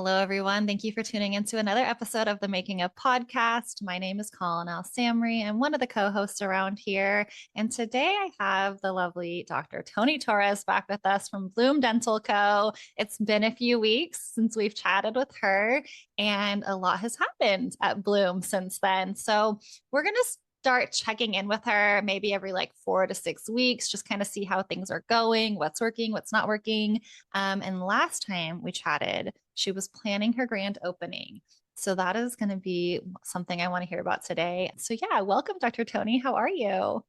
Hello, everyone. Thank you for tuning into another episode of the Making of Podcast. My name is Collin Al-Samarrie. I'm one of the co-hosts around here. And today I have the lovely Dr. Toni Torres back with us from Bloom Dental Co. It's been a few weeks since we've chatted with her, and a lot has happened at Bloom since then. So we're going to start checking in with her maybe every like 4 to 6 weeks, just kind of see how things are going, what's working, what's not working. And last time we chatted, she was planning her grand opening. So that is going to be something I want to hear about today. So yeah, welcome, Dr. Toni. How are you?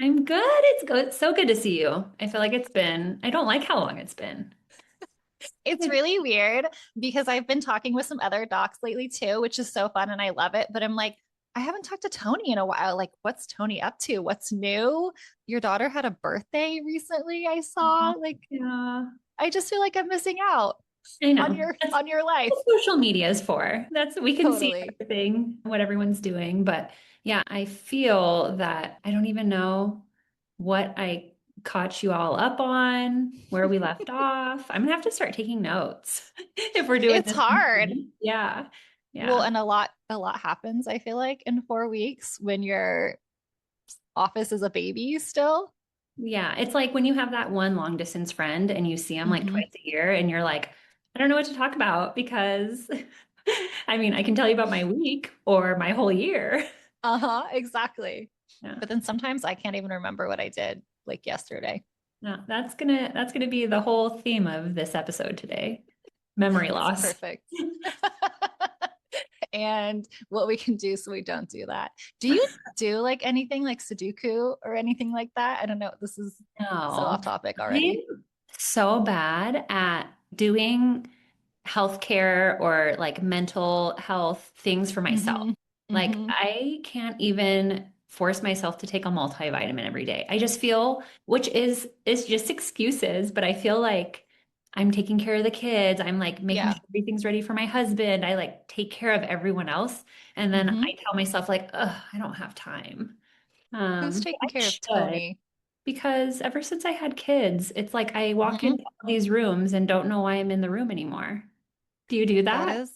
I'm good. It's good. It's so good to see you. I feel like I don't like how long it's been. It's really weird because I've been talking with some other docs lately too, which is so fun and I love it. But I'm like, I haven't talked to Toni in a while. Like, what's Toni up to? What's new? Your daughter had a birthday recently, I saw. Like, Yeah, I just feel like I'm missing out I on know. your That's on your life. what social media is for. We can see Totally. everything, what everyone's doing. But yeah, I feel that I don't even know what I caught you all up on, where we left off. I'm gonna have to start taking notes if we're doing It's this. hard. Yeah. Well, Yeah. and a lot happens, I feel like, in 4 weeks when your office is a baby still. Yeah, it's like when you have that one long distance friend and you see them like Hmm. twice a year and you're like, I don't know what to talk about because I mean, I can tell you about my week or my whole year. Uh-huh, exactly. Yeah. But then sometimes I can't even remember what I did like yesterday. No, that's gonna be the whole theme of this episode today. Memory It's loss. perfect. And what we can do so we don't do that. Do you do like anything like Sudoku or anything like that? I don't know. This is so No. off topic already. I'm so bad at doing healthcare or like mental health things for myself. Hmm. Like Hmm. I can't even force myself to take a multivitamin every day. I just feel, which is just excuses, but I feel like I'm taking care of the kids. I'm like making Yeah. sure everything's ready for my husband. I like take care of everyone else. And then I Hmm. tell myself like, ugh, I don't have time. Who's But taking I care of should Toni? because ever since I had kids, it's like I walk Hmm. into all these rooms and don't know why I'm in the room anymore. Do you do That that? is,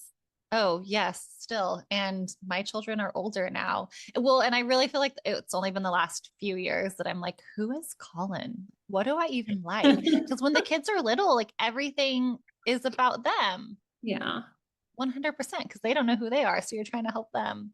oh, yes, still. And my children are older now. Well, and I really feel like it's only been the last few years that I'm like, who is Colin? What do I even like? Because when the kids are little, like everything is about them Yeah. 100% because they don't know who they are. So you're trying to help them.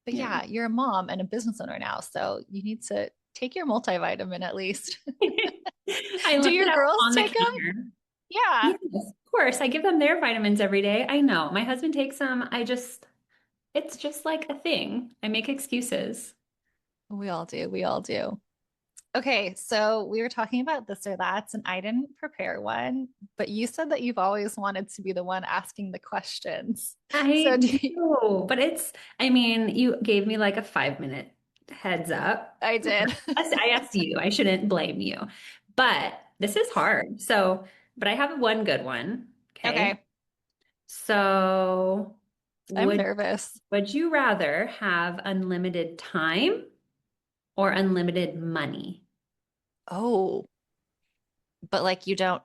But Yeah. yeah, you're a mom and a business owner now. So you need to take your multivitamin at least. I Do left it your out girls on the take them? counter. Yeah. Yes, of course. I give them their vitamins every day. I know. My husband takes them. It's just like a thing. I make excuses. We all do. We all do. Okay, so we were talking about this or that, and I didn't prepare one, but you said that you've always wanted to be the one asking the questions. So I do you, do, but I mean, you gave me like a 5 minute heads up. I did. I asked you. I shouldn't blame you. But this is hard. But I have one good one. Okay. Okay, So, I'm would nervous. would you rather have unlimited time or unlimited money? Oh, but like you don't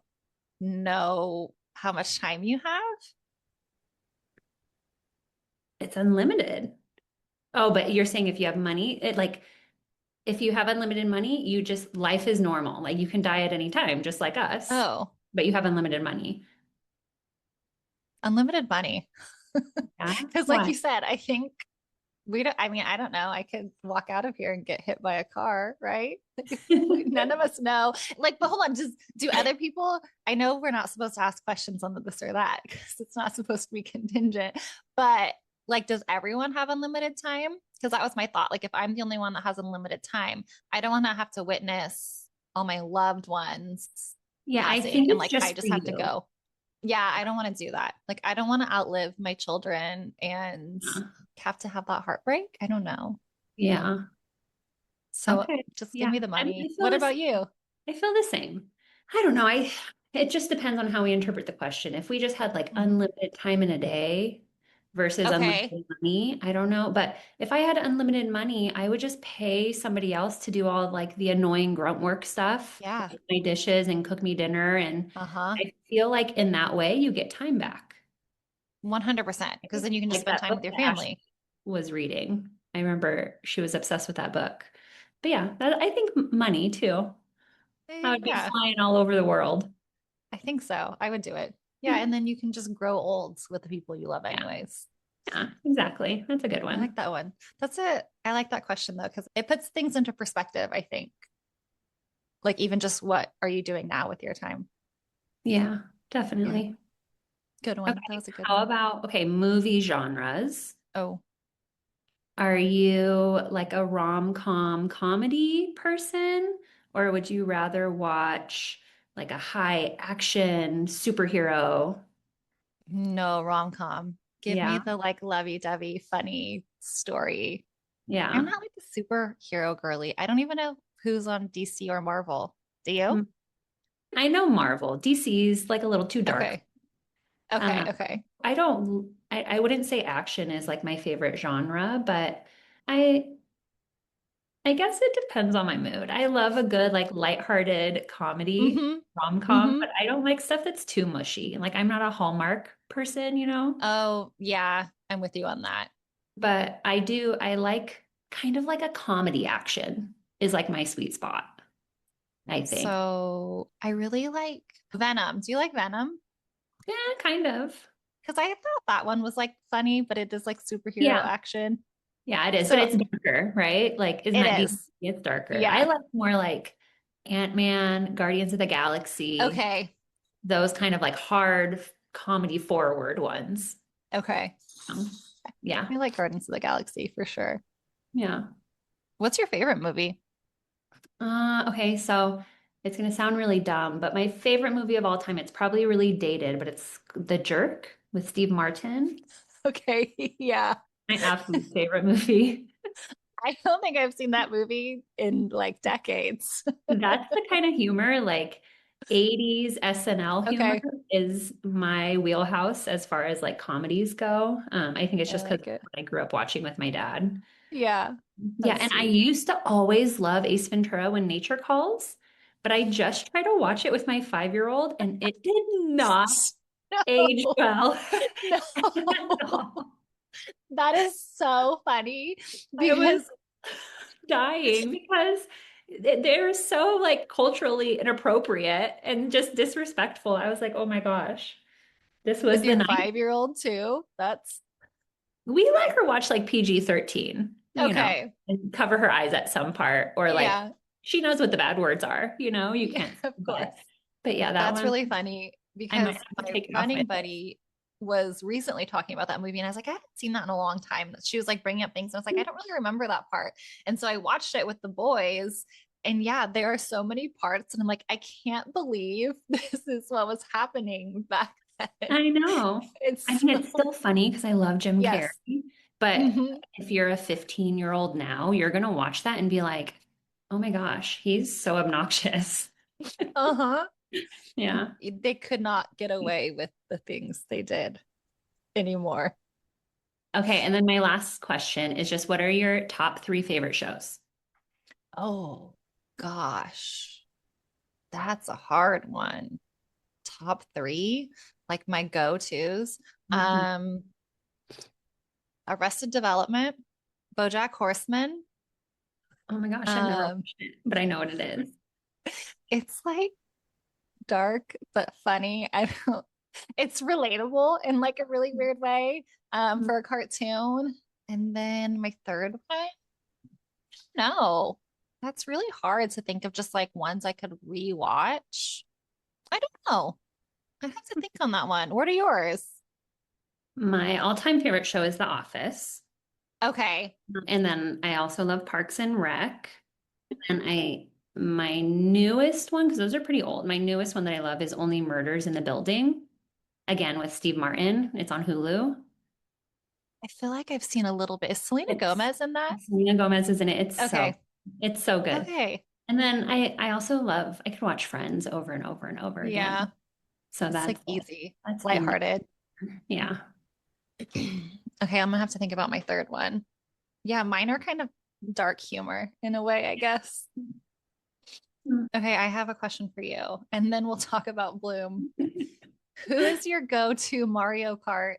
know how much time you have? It's unlimited. Oh, but you're saying if you have money, if you have unlimited money, you just life is normal. Like you can die at any time, just like us, Oh, but you have unlimited money. unlimited money. Yeah. Because like Why? you said, I think we don't, I mean, I don't know. I could walk out of here and get hit by a car, right? None of us know. Like, but hold on, just do other people? I know we're not supposed to ask questions on the this or that because it's not supposed to be contingent, but like, does everyone have unlimited time? Because that was my thought. Like, if I'm the only one that has unlimited time, I don't want to have to witness all my loved ones Yeah, I passing think and it's like I just for just have to you. go. Yeah, I don't want to do that. Like, I don't want to outlive my children and Yeah. have to have that heartbreak. I don't know. Yeah. So Okay. just give Yeah. me the I money. feel What this. about you? I feel the same. I don't know. It just depends on how we interpret the question. If we just had like Mhm. unlimited time in a day versus Okay. unlimited money, I don't know. But if I had unlimited money, I would just pay somebody else to do all like the annoying grunt work stuff, Yeah. like my dishes and cook me dinner. And Uh-huh. I feel like in that way you get time back. 100%, because then you can just Like spend that time book with your that Ashley family. was reading. I remember she was obsessed with that book. But yeah, that, I think money too. I would be Yeah, flying all over the world. I think so. I would do it. Yeah, Yeah, and then you can just grow old with the people you love yeah, anyways. yeah, exactly. That's a good I like one. that one. That's it. I like that question though, because it puts things into perspective, I think. Like even just what are you doing now with your time? Yeah, Yeah. definitely. Good one. That Okay, was a good how one. about, okay, movie genres? Oh, Are you like a rom-com comedy person, or would you rather watch like a high action superhero? no, rom-com. Give me Yeah, the like lovey-dovey, funny story. I'm yeah. not like a superhero girly. I don't even know who's on DC or Marvel. Do you? Mm. I know Marvel. DC's like a little too dark. Okay. Okay. Uh, Okay. I wouldn't say action is like my favorite genre, but I I guess it depends on my mood. I love a good like lighthearted comedy Mm-hmm. rom-com, Mm-hmm. but I don't like stuff that's too mushy. Like I'm not a Hallmark person, you know? Oh, yeah. I'm with you on that. But I like kind of like a comedy action is like my sweet spot, I think. So I really like Venom. Do you like Venom? Yeah, kind of. Because I thought that one was like funny, but it is like superhero Yeah. action. Yeah, it is, but So it's darker, right? Like, isn't it that DC? is. It's darker. I Yeah. like more like Ant-Man, Guardians of the Galaxy, Okay. those kind of like hard comedy forward ones. Okay. Yeah. I like Guardians of the Galaxy for sure. Yeah. What's your favorite movie? Okay, so it's gonna sound really dumb, but my favorite movie of all time, it's probably really dated, but it's The Jerk with Steve Martin. Okay. Yeah. My absolute favorite movie. I don't think I've seen that movie in like decades. That's the kind of humor, like 80s SNL humor Okay. is my wheelhouse as far as like comedies go. I think it's I just because like it. I grew up watching with my dad. Yeah. Yeah, That's and I sweet. used to always love Ace Ventura when nature calls, but I just tried to watch it with my 5-year-old and it did not age No. well No. at all. That is so funny I was because dying because they're so like culturally inappropriate and just disrespectful. I was like, oh my gosh, this was with the your night. 5-year-old too. That's We let her watch like PG-13, okay. and cover her eyes at some part, or like Yeah. she knows what the bad words are, you Yeah, can't, of course. but yeah, that That's one really funny I might because have to my take it off my running list. buddy was recently talking about that movie and I was like, I haven't seen that in a long time. She was like bringing up things. And I was like, I don't really remember that part. And so I watched it with the boys. And yeah, there are so many parts. And I'm like, I can't believe this is what was happening back then. I know. I It's mean, it's so, still funny because I love Jim Carrey, yes. but Hmm. if you're a 15-year-old now, you're gonna watch that and be like, oh my gosh, he's so obnoxious. Uh-huh. Yeah. They could not get away with the things they did anymore. Okay, and then my last question is just what are your top three favorite shows? Oh gosh, that's a hard one. Top three, like my go-tos. Mhm. Um, Arrested Development, BoJack Horseman. Oh my gosh, I've never Um, watched it, but I know what it is. it's like dark but funny. I don't, it's relatable in like a really weird way, for a cartoon. And then my third one, no, that's really hard to think of just like ones I could rewatch. I don't know. I have to think on that one. What are yours? My all-time favorite show is The Office. Okay. And then I also love Parks and Rec. And my newest one, because those are pretty old, my newest one that I love is Only Murders in the Building. Again with Steve Martin. It's on Hulu. I feel like I've seen a little bit. Is Selena It's Gomez in that? Selena Gomez is in it. Okay. It's so good. Okay. And then I also love I could watch Friends over and over and over Yeah. again. So It's like easy, that's in lighthearted. there. Yeah. Okay, I'm gonna have to think about my third one. Yeah, mine are kind of dark humor in a way, I guess. Okay, I have a question for you, and then we'll talk about Bloom. Who is your go-to Mario Kart?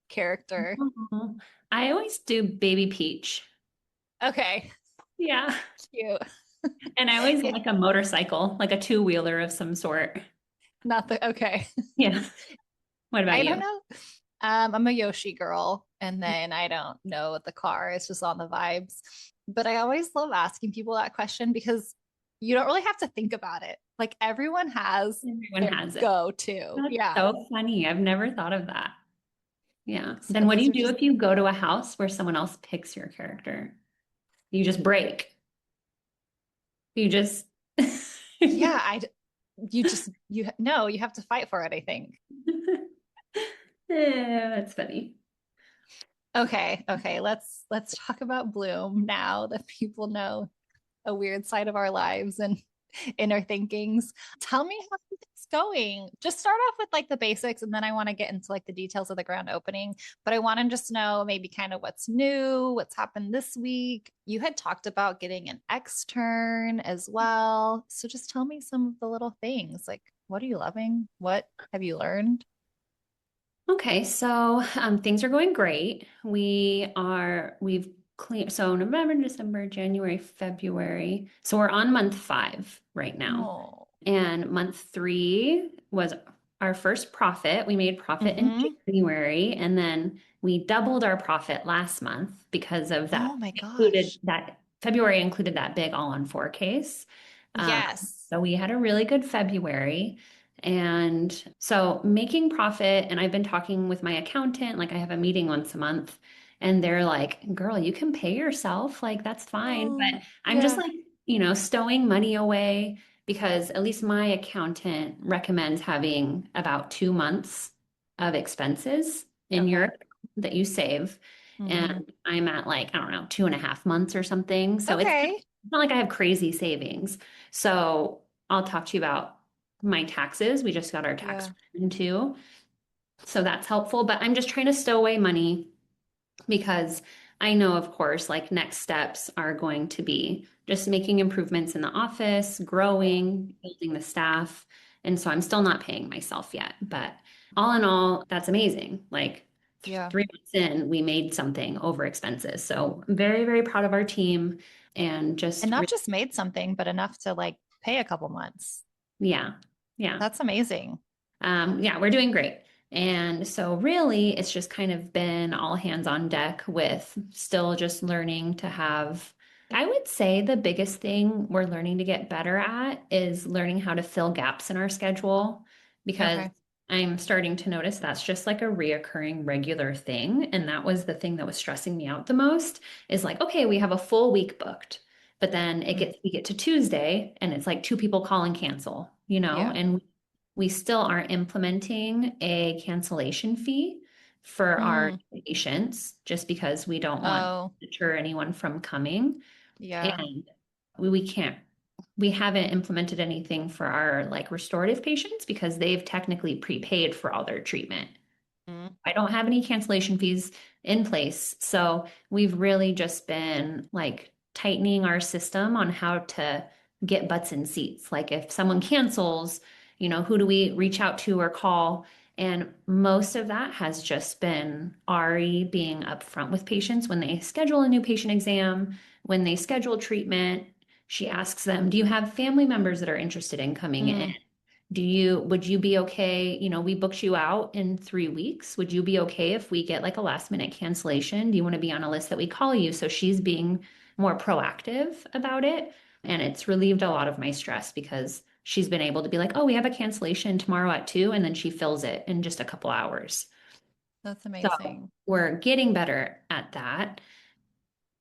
character? Oh, I always do Baby Peach. Okay, Yeah. cute. And I always Yeah, like a motorcycle, like a two-wheeler of some sort. not the okay. Yeah. What about I don't you? know. I'm a Yoshi girl, and then I don't know what the car is just on the vibes. But I always love asking people that question because you don't really have to think about it. Like everyone has Everyone their has it. go-to. That's Yeah. so funny. I've never thought of that. Yeah. So Then what do those you are do just if you go to a house where someone else picks your character? You just break. You just yeah, you just you no, you have to fight for it, I think. Yeah, that's funny. Okay, let's talk about Bloom now that people know a weird side of our lives and inner thinkings. Tell me how it's going. Just start off with like the basics and then I want to get into like the details of the grand opening. But I want to just know maybe kind of what's new, what's happened this week. You had talked about getting an extern as well. So just tell me some of the little things. Like, what are you loving? What have you learned? Okay, so things are going great. We've cleaned, so November, December, January, February. So we're on month 5 right now. Oh. And month 3 was our first profit. We made profit in Mm-hmm. January, and then we doubled our profit last month because of Oh that. my Included gosh. that February included that big all-on-4 case. Um, Yes. so we had a really good February. And so making profit, and I've been talking with my accountant, like I have a meeting once a month, and they're like, girl, you can pay yourself, like that's fine. Oh, But I'm just yeah. like, stowing money away because at least my accountant recommends having about 2 months of expenses in your Okay. account that you save. Mm-hmm. And I'm at like, I don't know, 2.5 months or something. So Okay. it's not like I have crazy savings. So I'll talk to you about my taxes. We just got our tax Yeah. return too. So that's helpful. But I'm just trying to stow away money because I know, of course, like next steps are going to be just making improvements in the office, Yeah. growing, building the staff. And so I'm still not paying myself yet. But all in all, that's amazing. Like Yeah. 3 months in, we made something over expenses. So very, very proud of our team and And just, not just made something, but enough to like pay a couple months. yeah, yeah. That's amazing. Yeah, we're doing great. And so, really, it's just kind of been all hands on deck with still just learning to have. I would say the biggest thing we're learning to get better at is learning how to fill gaps in our schedule because Okay. I'm starting to notice that's just like a reoccurring regular thing. And that was the thing that was stressing me out the most is like, okay, we have a full week booked, but then Mm. we get to Tuesday and it's like two people call and cancel, Yeah. and we still aren't implementing a cancellation fee for our Mm. patients just because we don't want Oh, to deter anyone from coming. yeah. And we can't, we haven't implemented anything for our like restorative patients because they've technically prepaid for all their treatment. Mm. I don't have any cancellation fees in place. So we've really just been like tightening our system on how to get butts in seats. Like if someone cancels, who do we reach out to or call? And most of that has just been Ari being upfront with patients when they schedule a new patient exam, when they schedule treatment. She asks them, do you have family members that are interested in coming in? Mm. Would you be okay? We booked you out in 3 weeks. Would you be okay if we get like a last minute cancellation? Do you want to be on a list that we call you? So she's being more proactive about it. And it's relieved a lot of my stress because she's been able to be like, oh, we have a cancellation tomorrow at 2, and then she fills it in just a couple hours. That's So amazing. we're getting better at that. And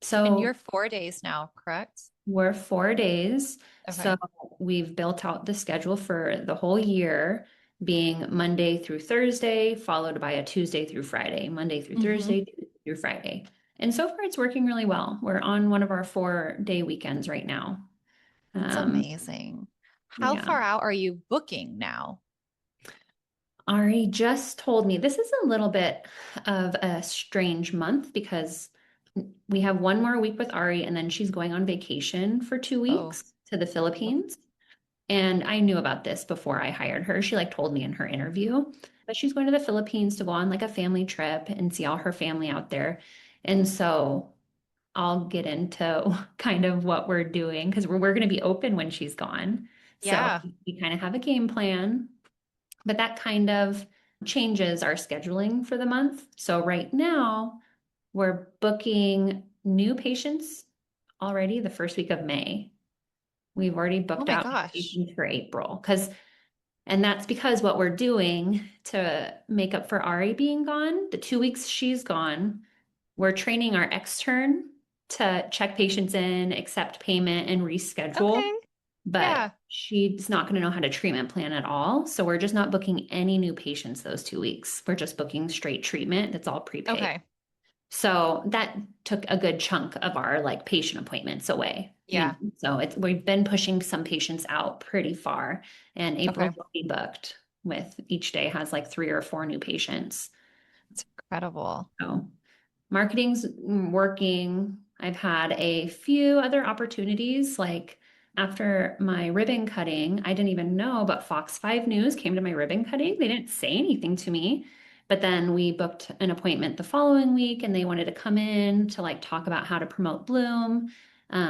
So you're 4 days now, correct? we're 4 days. So Okay. we've built out the schedule for the whole year being Monday through Thursday, followed by a Tuesday through Friday, Monday through Mm-hmm. Thursday through Friday. And so far it's working really well. We're on one of our 4-day weekends right now. That's Um, amazing. How yeah. far out are you booking now? Ari just told me this is a little bit of a strange month because we have one more week with Ari and then she's going on vacation for two Oh, weeks to the oh, Philippines. And I knew about this before I hired her. She like told me in her interview that she's going to the Philippines to go on like a family trip and see all her family out there. And so I'll get into kind of what we're doing because we're going to be open when she's gone. So Yeah. we kind of have a game plan, but that kind of changes our scheduling for the month. So right now we're booking new patients already the first week of May. We've already Oh booked my out gosh. patients for April and that's because what we're doing to make up for Ari being gone, the 2 weeks she's gone, we're training our extern to check patients in, accept payment, and reschedule. Okay. But Yeah. she's not going to know how to treatment plan at all. So we're just not booking any new patients those 2 weeks. We're just booking straight treatment that's all prepaid. Okay. So that took a good chunk of our like patient appointments away. Yeah. So we've been pushing some patients out pretty far, and April's Okay. already booked with each day has like 3 or 4 new patients. It's incredible. So marketing's working. I've had a few other opportunities, like after my ribbon cutting, I didn't even know, but Fox 5 News came to my ribbon cutting. They didn't say anything to me. But then we booked an appointment the following week and they wanted to come in to like talk about how to promote Bloom.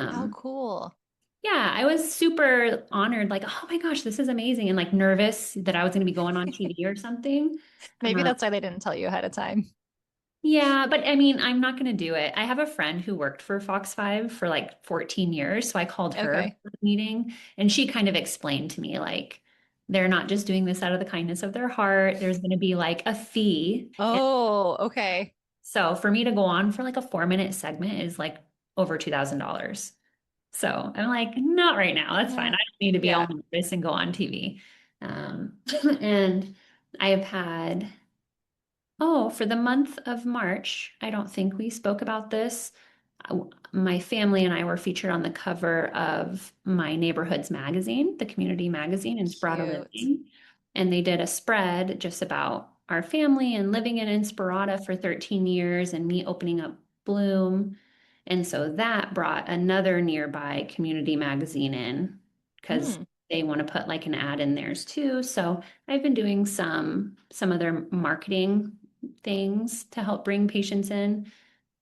How Um, cool. yeah, I was super honored, like, oh my gosh, this is amazing, and like nervous that I was going to be going on TV or something. Maybe Uh, that's why they didn't tell you ahead of time. Yeah, but I mean, I'm not going to do it. I have a friend who worked for Fox 5 for like 14 years. So I called her Okay. for the meeting and she kind of explained to me like they're not just doing this out of the kindness of their heart. There's going to be like a fee. And Oh, okay. so for me to go on for like a 4 minute segment is like over $2,000. So I'm like, not right now. That's fine. I Yeah. don't need to be all Yeah. nervous and go on TV. Um, and I've had Oh, for the month of March, I don't think we spoke about this. My family and I were featured on the cover of my neighborhood's magazine, the community magazine Inspirata Cute. Living. And they did a spread just about our family and living in Inspirata for 13 years and me opening up Bloom. And so that brought another nearby community magazine in because Mm. they want to put like an ad in theirs too. So I've been doing some other marketing things to help bring patients in.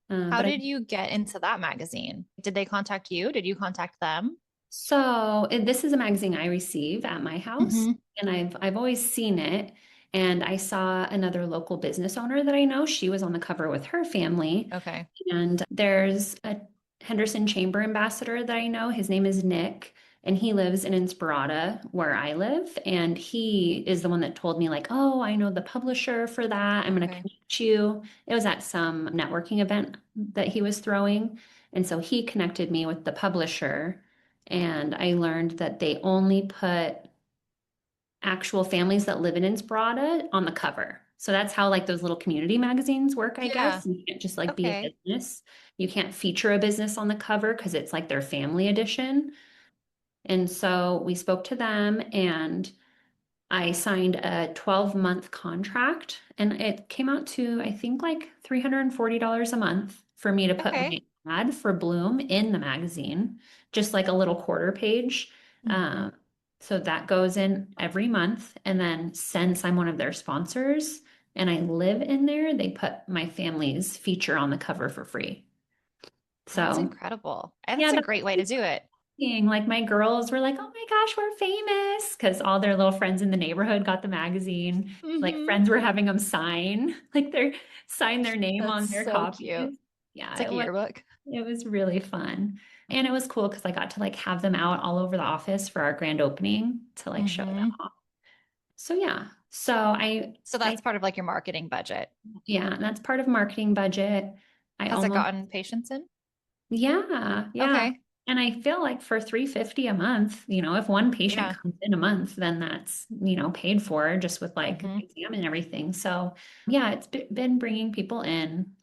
How But I did you get into that magazine? Did they contact you? Did you contact them? this is a magazine I receive at my house, Hmm. and I've always seen it. And I saw another local business owner that I know. She was on the cover with her family. Okay. And there's a Henderson Chamber ambassador that I know. His name is Nick, and he lives in Inspirata, where I live. And he is the one that told me, like, oh, I know the publisher for that. I'm going to Okay. connect you. It was at some networking event that he was throwing. And so he connected me with the publisher. And I learned that they only put actual families that live in Inspirata on the cover. So that's how like those little community magazines work, I Yeah. guess. You can't just like be a Okay. business. You can't feature a business on the cover because it's like their family edition. And so we spoke to them and I signed a 12-month contract and it came out to, I think, like $340 a month for me to put Okay. my ad for Bloom in the magazine, just like a little quarter page. Hmm. Um, so that goes in every month. And then since I'm one of their sponsors and I live in there, they put my family's feature on the cover for free. That's So incredible. And yeah, that's a the great way to do it. like my girls were like, "Oh my gosh, we're famous!" Because all their little friends in the neighborhood got the magazine. Like Hmm. friends were having them sign, like sign their name That's on their so cute. copies. Yeah, It's like a yearbook. it was really fun, and it was cool because I got to like have them out all over the office for our grand opening to like show them Hmm. off. So yeah, so So I that's part of like your marketing budget. yeah, that's part of marketing budget. I Has it almost gotten patients in? Yeah, yeah. Okay. And I feel like for 350 a month, if one patient Yeah. comes in a month, then that's, paid for just with like Hmm. exam and everything. So, yeah, it's been bringing people in,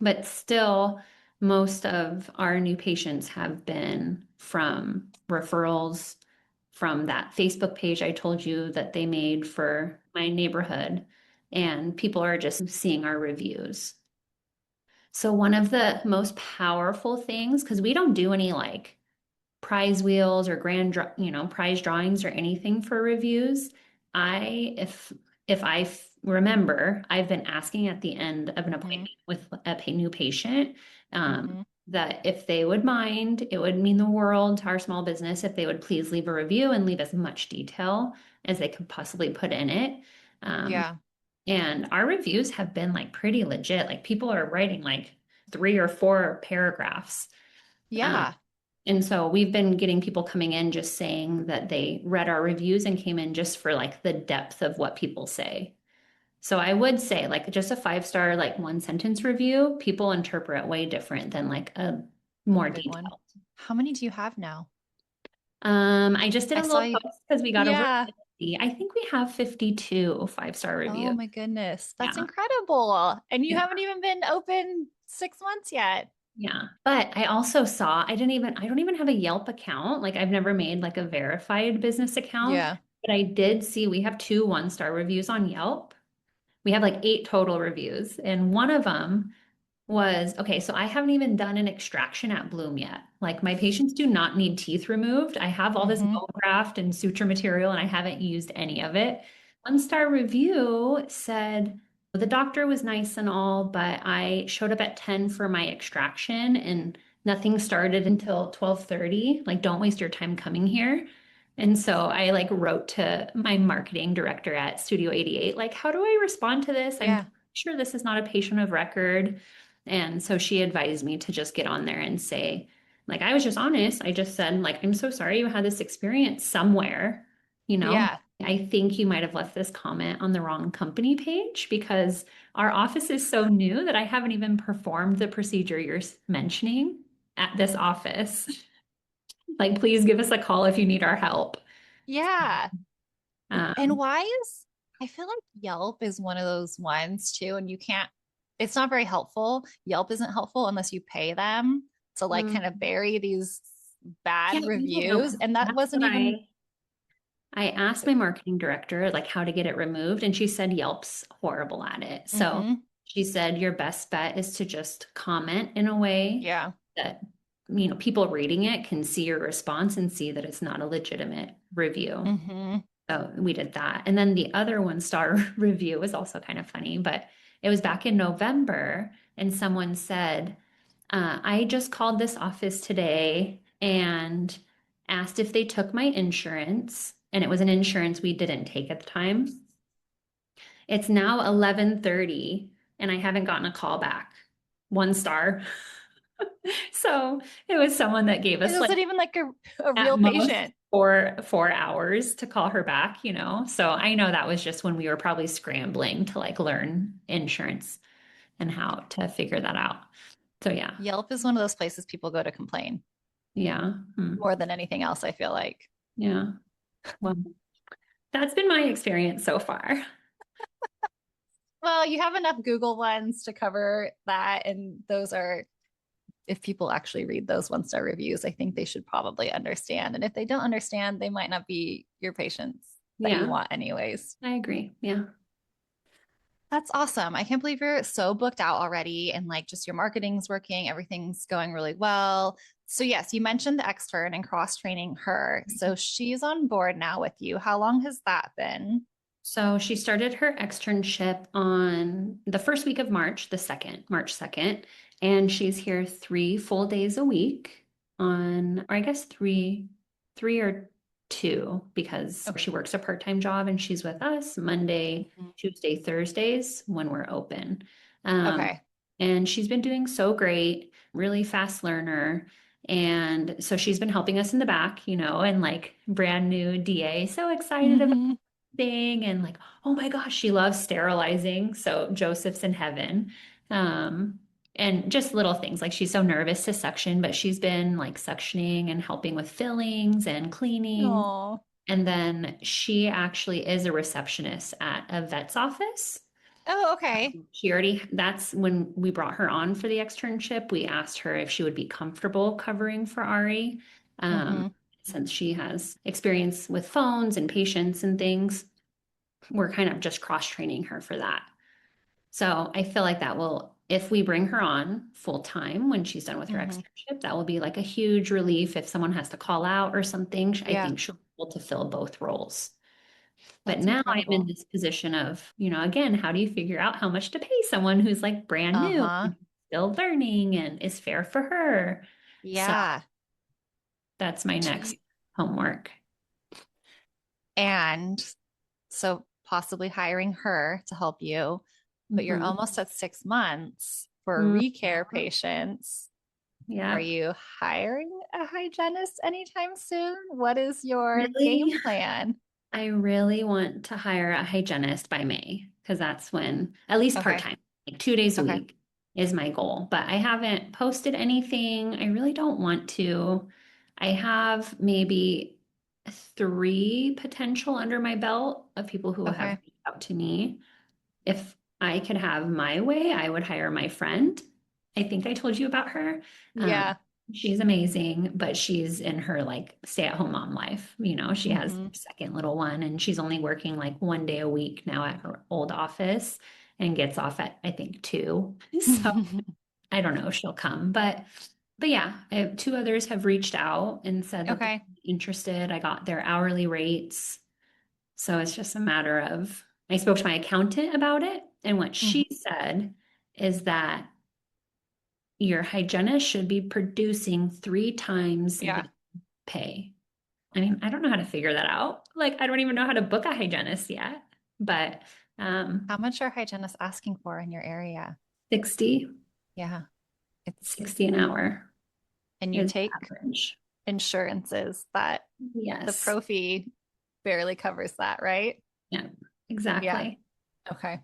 but still most of our new patients have been from referrals from that Facebook page I told you that they made for my neighborhood, and people are just seeing our reviews. So one of the most powerful things, because we don't do any like prize wheels or prize drawings or anything for reviews. If I remember, I've been asking at the end of an Mm-hmm. appointment with a new patient, Mm-hmm. that if they would mind, it would mean the world to our small business if they would please leave a review and leave as much detail as they could possibly put in it. Um, Yeah. and our reviews have been like pretty legit. Like people are writing like 3 or 4 paragraphs. Um, Yeah. and so we've been getting people coming in just saying that they read our reviews and came in just for like the depth of what people say. So I would say like just a 5-star, like 1 sentence review, people interpret way different than like a A more big one. detailed. How many do you have now? I just did I a saw little you. post because we got over Yeah. 50. I think we have 52 5-star Oh reviews. my goodness. That's Yeah. incredible. And you Yeah. haven't even been open 6 months yet. Yeah. But I also saw, I don't even have a Yelp account. Like I've never made like a verified business account, Yeah. but I did see we have 2 1-star reviews on Yelp. We have like 8 total reviews, and one of them was okay. So I haven't even done an extraction at Bloom yet. Like my patients do not need teeth removed. I have all this Mm-hmm. bone graft and suture material, and I haven't used any of it. 1-star review said, the doctor was nice and all, but I showed up at 10 for my extraction and nothing started until 12:30. Like, don't waste your time coming here. And so I like wrote to my marketing director at Studio 88, like, how do I respond to this? I'm Yeah. sure this is not a patient of record. And so she advised me to just get on there and say, like, I was just honest. I just said, like, I'm so sorry you had this experience somewhere. You know, Yeah. I think you might have left this comment on the wrong company page because our office is so new that I haven't even performed the procedure you're mentioning at this office. Like, please give us a call if you need our help. Yeah. And Um, why is, I feel like Yelp is one of those ones too, and you can't, it's not very helpful. Yelp isn't helpful unless you pay them to like kind of mm, bury these yeah, bad you know, reviews. And that that's wasn't what even, I asked my marketing director like how to get it removed, and she said Yelp's horrible at it. So mm-hmm. she said your best bet is to just comment in a way Yeah. that people reading it can see your response and see that it's not a legitimate review. Mm-hmm. So we did that. And then the other 1-star review was also kind of funny, but it was back in November, and someone said, I just called this office today and asked if they took my insurance, and it was an insurance we didn't take at the time. It's now 11:30 and I haven't gotten a call back. 1 star. So it was someone that gave It us like wasn't even like a at real most patient. 4 hours to call her back. So I know that was just when we were probably scrambling to like learn insurance and how to figure that out. So yeah. Yelp is one of those places people go to complain Yeah. more than anything else, I feel like. Yeah. Well, that's been my experience so far. Well, you have enough Google ones to cover that. And those are, if people actually read those 1-star reviews, I think they should probably understand. And if they don't understand, they might not be your patients that you Yeah, want, anyways. I agree. Yeah. That's awesome. I can't believe you're so booked out already and like just your marketing's working, everything's going really well. So, yes, you mentioned the extern and cross training her. So, she's on board now with you. How long has that been? So she started her externship on the first week of March, March 2nd, and she's here 3 full days a week or I guess three or two because Okay. she works a part-time job and she's with us Monday, Mhm. Tuesday, Thursdays when we're open. Um, Okay. and she's been doing so great, really fast learner. And so she's been helping us in the back, and like brand new DA, so excited about Hmm. thing and like, oh my gosh, she loves sterilizing. So Joseph's in heaven. Um, and just little things like she's so nervous to suction, but she's been like suctioning and helping with fillings and cleaning. Oh, And then she actually is a receptionist at a vet's office. oh, okay. That's when we brought her on for the externship. We asked her if she would be comfortable covering for Ari, um, Hmm. since she has experience with phones and patients and things. We're kind of just cross training her for that. So I feel like that will if we bring her on full time when she's done with her Hmm. externship, that will be like a huge relief if someone has to call out or something. I Yeah, think she'll be able to fill both roles. But that's now I'm in incredible. this position of, again, how do you figure out how much to pay someone who's like brand new, Uh-huh. still learning and is fair for her? So Yeah. that's my Do next you, homework. and so possibly hiring her to help you, but you're Hmm. almost at 6 months for recare patients. Are Yeah. you hiring a hygienist anytime soon? What is your Really? game plan? I really want to hire a hygienist by May because that's when, at least Okay. part-time, like 2 days a Okay. week is my goal. But I haven't posted anything. I really don't want to. I have maybe three potential under my belt of people who have Okay. reached out to me. If I could have my way, I would hire my friend. I think I told you about her. Um, Yeah. she's amazing, but she's in her like stay-at-home mom life. She has Hmm. her second little one and she's only working like 1 day a week now at her old office and gets off at I think 2. So I don't know if she'll come, but yeah, two others have reached out and said that they're Okay. interested. I got their hourly rates. So it's just a matter of, I spoke to my accountant about it, and what Mhm. she said is that your hygienist should be producing 3 times the Yeah. pay. I mean, I don't know how to figure that out. Like, I don't even know how to book a hygienist yet, but How much are hygienists asking for in your area? 60, Yeah. It's, 60 an hour and you is the take average. insurances that the Yes. Profi barely covers that, right? Yeah, Yeah. exactly. Okay.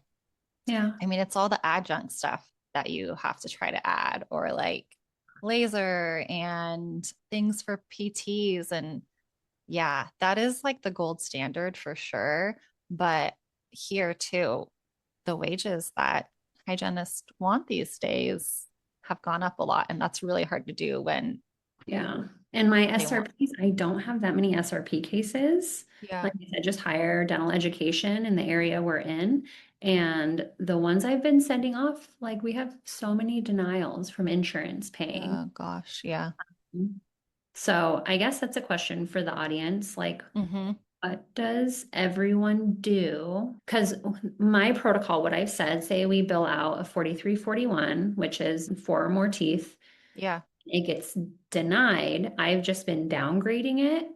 Yeah. I mean, it's all the adjunct stuff that you have to try to add, or like laser and things for PTs. And yeah, that is like the gold standard for sure. But here too, the wages that hygienists want these days have gone up a lot. And that's really hard to do when Yeah. And my they want. SRPs, I don't have that many SRP cases. Yeah. Like I said, just higher dental education in the area we're in. And the ones I've been sending off, like we have so many denials from insurance paying. Oh gosh. Yeah. So I guess that's a question for the audience. Like, Hmm. what does everyone do? Because my protocol, what I've said, say we bill out a 4341, which is four or more teeth, Yeah. it gets denied. I've just been downgrading it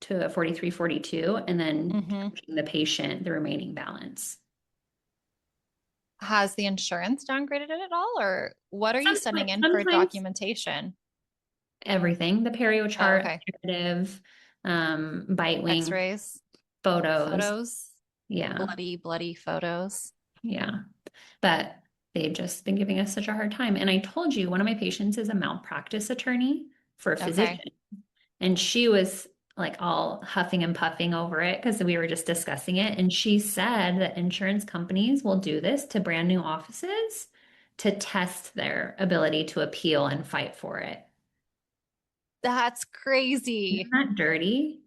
to a 4342 and then Hmm. charging the patient the remaining balance. Has the insurance downgraded it at all, or what are you sending Like in for sometimes documentation? everything, the perio Oh, chart, okay. narrative, bite wing, X-rays, photos. photos, Yeah, bloody photos. yeah. But they've just been giving us such a hard time. And I told you, one of my patients is a malpractice attorney for a Okay. physician. And she was like all huffing and puffing over it because we were just discussing it. And she said that insurance companies will do this to brand new offices to test their ability to appeal and fight for it. That's Isn't crazy that dirty?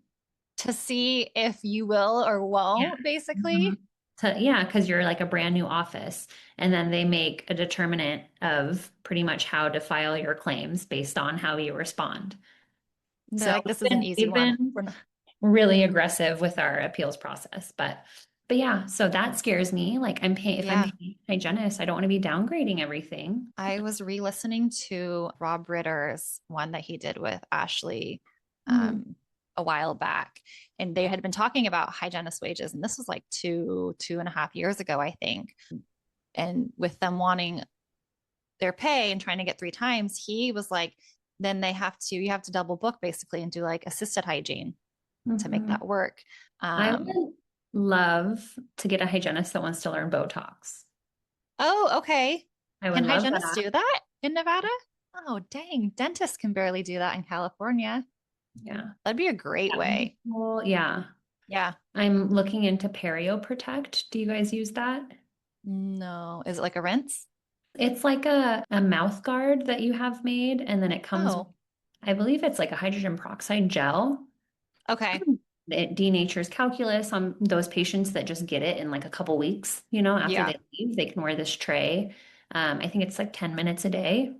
to see if you will or Yeah. won't, Mhm. basically. Yeah, because you're like a brand new office, and then they make a determinant of pretty much how to file your claims based on how you respond. They're So like, this is an easy they've one. been We're not. really aggressive with our appeals process. But yeah, so that scares me. Like I'm paying if I'm Yeah. paying a hygienist, I don't want to be downgrading everything. I was re-listening to Rob Ritter's one that he did with Ashley Mhm. um, a while back, and they had been talking about hygienist wages, and this was like 2.5 years ago, I think. And with them wanting their pay and trying to get 3 times, he was like, then you have to double book basically and do like assisted hygiene to make Mhm. that work. I Um, would love to get a hygienist that wants to learn Botox. oh, okay. I would Can love hygienists that. do that in Nevada? Oh, dang. Dentists can barely do that in California. Yeah. That'd be a great That would be way. cool. Yeah. Yeah. I'm looking into Perio Protect. Do you guys use that? No. Is it like a rinse? It's like a mouth guard that you have made, and then it comes, Oh, I believe it's like a hydrogen peroxide gel. okay. It denatures calculus on those patients that just get it in like a couple weeks, after Yeah. they leave, they can wear this tray. I think it's like 10 minutes a day.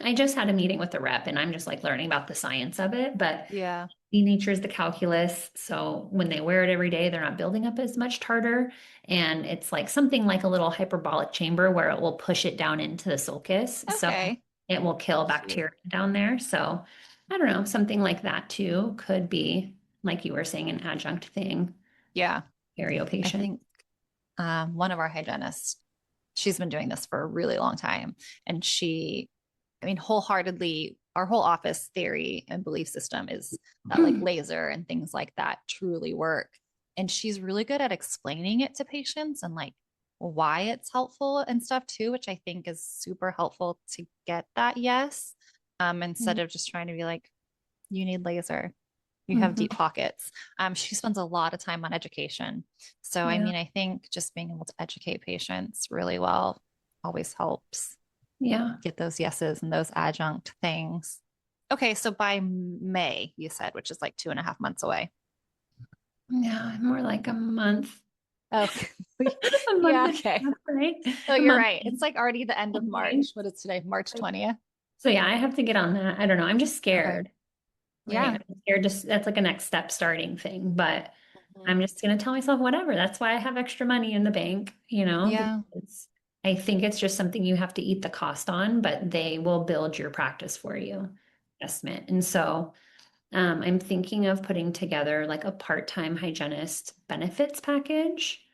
I just had a meeting with the rep and I'm just like learning about the science of it, but Yeah. nature is the calculus. So when they wear it every day, they're not building up as much tartar. And it's like something like a little hyperbolic chamber where it will push it down into the sulcus. So Okay. it will kill Cute. bacteria down there. So I don't know, something like that too could be, like you were saying, an adjunct thing, Yeah. perio I patient. think one of our hygienists, she's been doing this for a really long time. And I mean, wholeheartedly, our whole office theory and belief system is that like laser and things like that truly work. And she's really good at explaining it to patients and like why it's helpful and stuff too, which I think is super helpful to get that yes. Instead of just trying to be like, you need laser, you have Mhm. deep pockets. She spends a lot of time on education. So, I Yeah. mean, I think just being able to educate patients really well always helps Yeah. get those yeses and those adjunct things. Okay, so by May, you said, which is like 2.5 months away. Yeah. More like a month. Okay. A month Yeah, and a okay. half, right? Oh, A you're month right. It's and like already the end of 10 March. days. What is today? March 20th. So yeah, I have to get on that. I don't know. I'm just Okay. scared. Right. Yeah. I'm scared just that's like a next step starting thing. But I'm Mhm. just gonna tell myself whatever. That's why I have extra money in the bank, Yeah. because I think it's just something you have to eat the cost on, but they will build your practice for you. Investment. And so I'm thinking of putting together like a part-time hygienist benefits package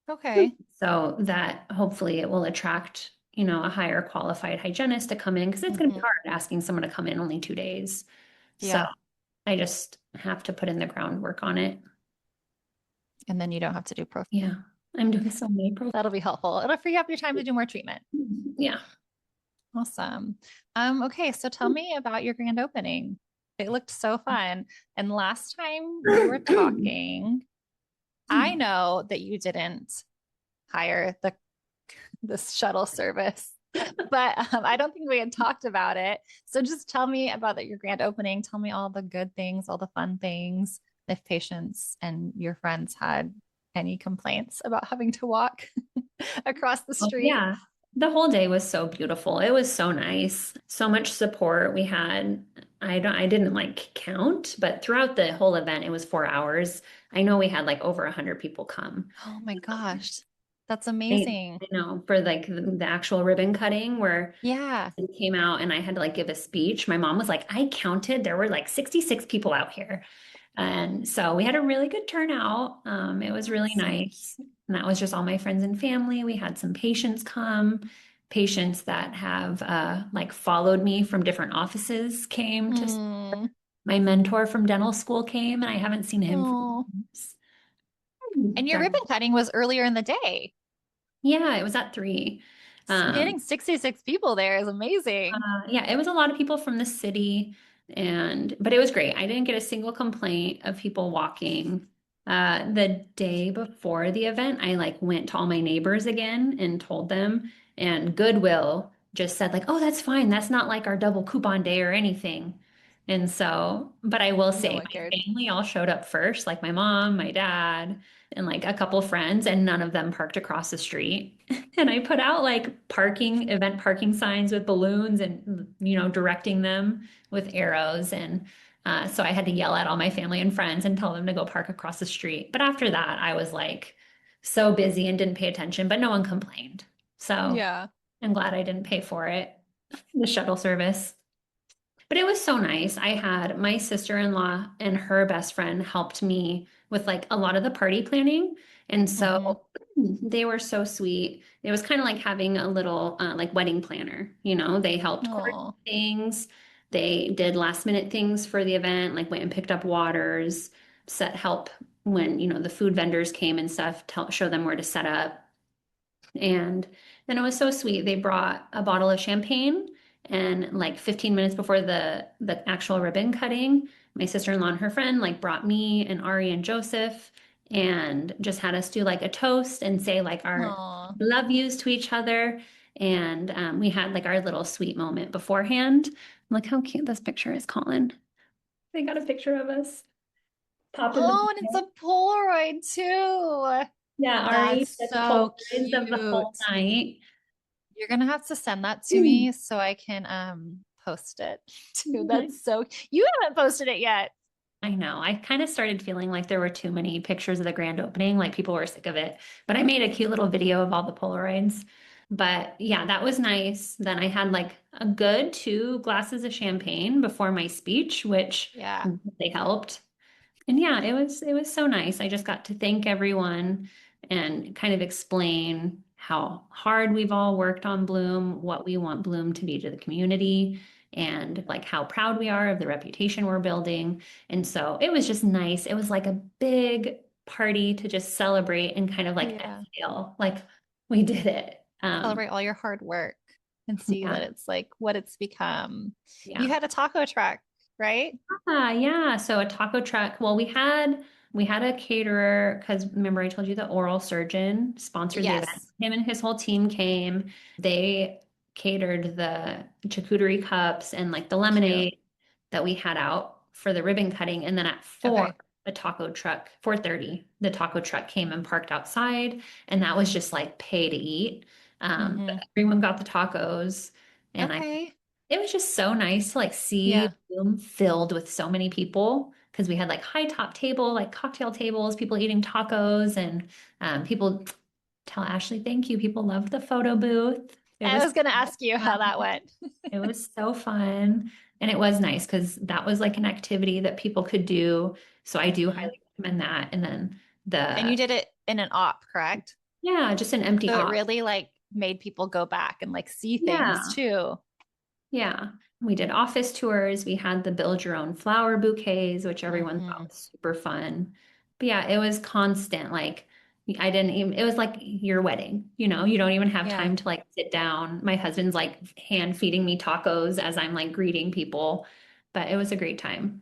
Okay. so that hopefully it will attract, a higher qualified hygienist to come in because it's going to be Hmm. hard asking someone to come in only 2 days. So Yeah. I just have to put in the groundwork on it. And then you don't have to do pro. Yeah, I'm doing so many That'll be helpful. It'll free up your time to do more treatment. Yeah. Awesome. Okay, so tell me about your grand opening. It looked so fun. And last time we were talking, I know that you didn't hire the shuttle service, but I don't think we had talked about it. So just tell me about your grand opening. Tell me all the good things, all the fun things. If patients and your friends had any complaints about having to walk across the Oh, street. yeah. The whole day was so beautiful. It was so nice. So much support we had. I didn't like count, but throughout the whole event, it was 4 hours. I know we had like over 100 people come. Oh my gosh, that's I, amazing. I know for like the actual ribbon cutting where Yeah. it came out and I had to like give a speech. My mom was like, I counted, there were like 66 people out here. And so we had a really good turnout. It was really That's nice. And that was just all my friends and family. We had some patients come, patients that have like followed me from different offices came to mm, my mentor from dental school came and I haven't seen him for oh. months. And your So, ribbon cutting was earlier in the day. yeah, it was at 3. Getting Um, 66 people there is amazing. yeah, it was a lot of people from the city but it was great. I didn't get a single complaint of people walking. The day before the event, I like went to all my neighbors again and told them, and Goodwill just said like, "Oh, that's fine. That's not like our double coupon day or anything." And so, but I will No say one my cared. family all showed up first, like my mom, my dad, and like a couple friends, and none of them parked across the street. And I put out like event parking signs with balloons and, directing them with arrows. And so I had to yell at all my family and friends and tell them to go park across the street. But after that, I was like so busy and didn't pay attention, but no one complained. So Yeah. I'm glad I didn't pay for it, the shuttle service. But it was so nice. I had my sister-in-law and her best friend helped me with like a lot of the party planning. And Hmm. so they were so sweet. It was kind of like having a little like wedding planner, They helped coordinate Oh. things. They did last minute things for the event, like went and picked up waters, set help when, the food vendors came and stuff, show them where to set up. And then it was so sweet. They brought a bottle of champagne and like 15 minutes before the actual ribbon cutting, my sister-in-law and her friend like brought me and Ari and Joseph and just had us do like a toast and say like our Oh. love yous to each other. And we had like our little sweet moment beforehand. Look how cute this picture is, Colin. They got a picture of us. Pop in the Oh, and it's a Polaroid too. Yeah, Ari That's took so Polaroids of the whole cute. night. You're gonna have to send that to me so I can post it too. That's so you haven't posted it yet. I know. I kind of started feeling like there were too many pictures of the grand opening, like people were sick of it. But I made a cute little video of all the Polaroids. But yeah, that was nice. Then I had like a good 2 glasses of champagne before my speech, which Yeah. they helped. And yeah, it was so nice. I just got to thank everyone and kind of explain how hard we've all worked on Bloom, what we want Bloom to be to the community, and like how proud we are of the reputation we're building. And so it was just nice. It was like a big party to just celebrate and kind of like Yeah. exhale, like we did it. Celebrate all your hard work and see that Yeah, it's like what it's become. You yeah. had a taco truck, right? Yeah. So a taco truck. Well, we had a caterer because remember I told you the oral surgeon sponsored the event. Yes. Him and his whole team came. They catered the charcuterie cups and like the Cute. lemonade that we had out for the ribbon cutting. And then at 4, Okay. the taco truck, 4:30, the taco truck came and parked outside. And that was just like pay to eat. But Mm-hmm. everyone got the tacos. And I Okay. it was just so nice to like see Yeah. the room filled with so many people because we had like high top table, like cocktail tables, people eating tacos, and people tell Ashley thank you. People loved the photo booth. It I was was gonna ask you how that fun. went. It was so fun. And it was nice because that was like an activity that people could do. So I do Hmm. highly recommend that. And then And you the, did it in an op, correct? yeah, just an empty So it op. really like made people go back and like see things Yeah. too. Yeah, we did office tours. We had the build your own flower bouquets, which everyone thought Hmm. was super fun. But yeah, it was constant. Like I didn't even, it was like your wedding, you don't even have Yeah. time to like sit down. My husband's like hand feeding me tacos as I'm like greeting people, but it was a great time.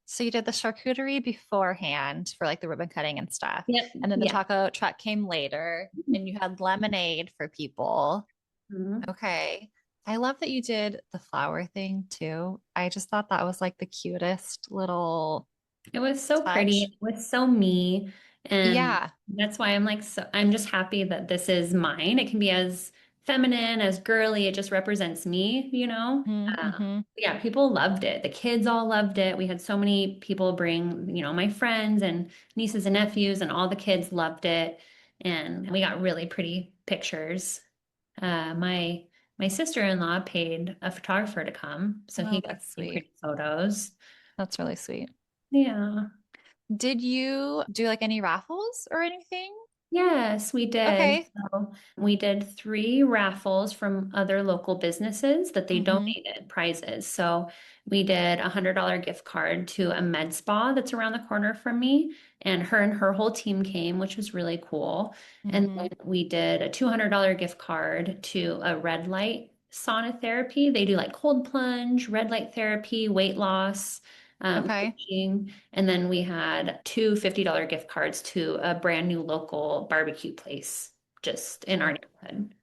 So you did the charcuterie beforehand for like the ribbon cutting and stuff. Yep. And then the Yeah. taco truck came later and you had lemonade for people. Mhm. Okay. I love that you did the flower thing too. I just thought that was like the cutest little It was so pretty. touch. It was so me. And Yeah. that's why I'm like, so I'm just happy that this is mine. It can be as feminine, as girly. It just represents me. Mm-hmm. Yeah, people loved it. The kids all loved it. We had so many people bring, my friends and nieces and nephews, and all the kids loved it. And we got really pretty pictures. My sister-in-law paid a photographer to come, so he Oh, got that's some sweet. pretty photos. That's really sweet. Yeah. Did you do like any raffles or anything? Yes, we did. Okay. So we did 3 raffles from other local businesses that they Mm-hmm. donated prizes. So we did a $100 gift card to a med spa that's around the corner from me, and her whole team came, which was really cool. And Mm-hmm. then we did a $200 gift card to a red light sauna therapy. They do like cold plunge, red light therapy, weight loss, Okay. coaching. And then we had two $50 gift cards to a brand new local barbecue place just in our Cool. neighborhood.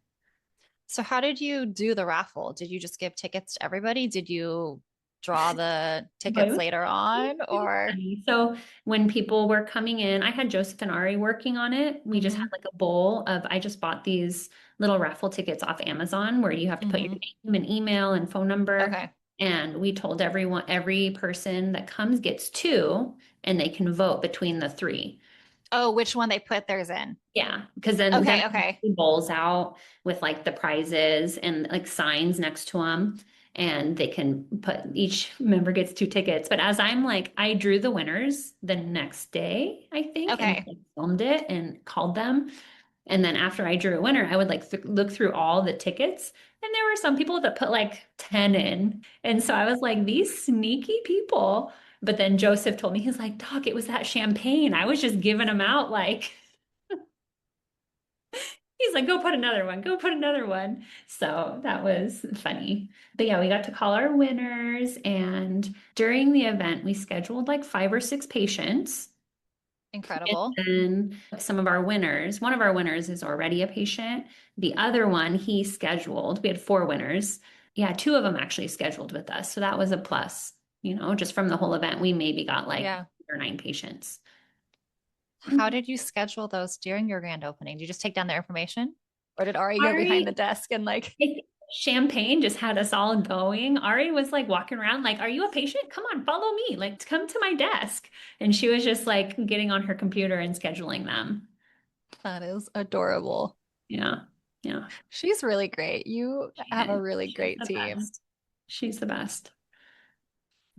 So how did you do the raffle? Did you just give tickets to everybody? Did you draw the tickets Both. later on It was or? funny. So when people were coming in, I had Joseph and Ari working on it. We just had Mm-hmm. like a bowl of, I just bought these little raffle tickets off Amazon where you have to put your Mm-hmm. name and email and phone number. Okay. And we told everyone, every person that comes gets two, and they can vote between the three. Oh, which one they put theirs in? Yeah, because then Okay, okay. bowls out with like the prizes and like signs next to them, and they can put each member gets 2 tickets. But as I'm like, I drew the winners the next day, I think, and Okay. like, filmed it and called them. And then after I drew a winner, I would like look through all the tickets, and there were some people that put like 10 in, and so I was like, these sneaky people. But then Joseph told me, he's like, Doc, it was that champagne. I was just giving them out like. He's like, go put another one, go put another one. So that was funny. But yeah, we got to call our winners. And during the event, we scheduled like 5 or 6 patients. And Incredible. then some of our winners, one of our winners is already a patient. The other one, he scheduled. We had 4 winners. Yeah, 2 of them actually scheduled with us. So that was a plus, just from the whole event, we maybe got like Yeah. 8 or 9 patients. How did you schedule those during your grand opening? Did you just take down their information? Or did Ari go behind the Ari, desk and like, I think champagne just had us all going. Ari was like walking around like, "Are you a patient? Come on, follow me. Like, come to my desk." And she was just like getting on her computer and scheduling them. that is adorable. Yeah. Yeah. She's really great. You She have a is. really She's great the team. best. She's the best.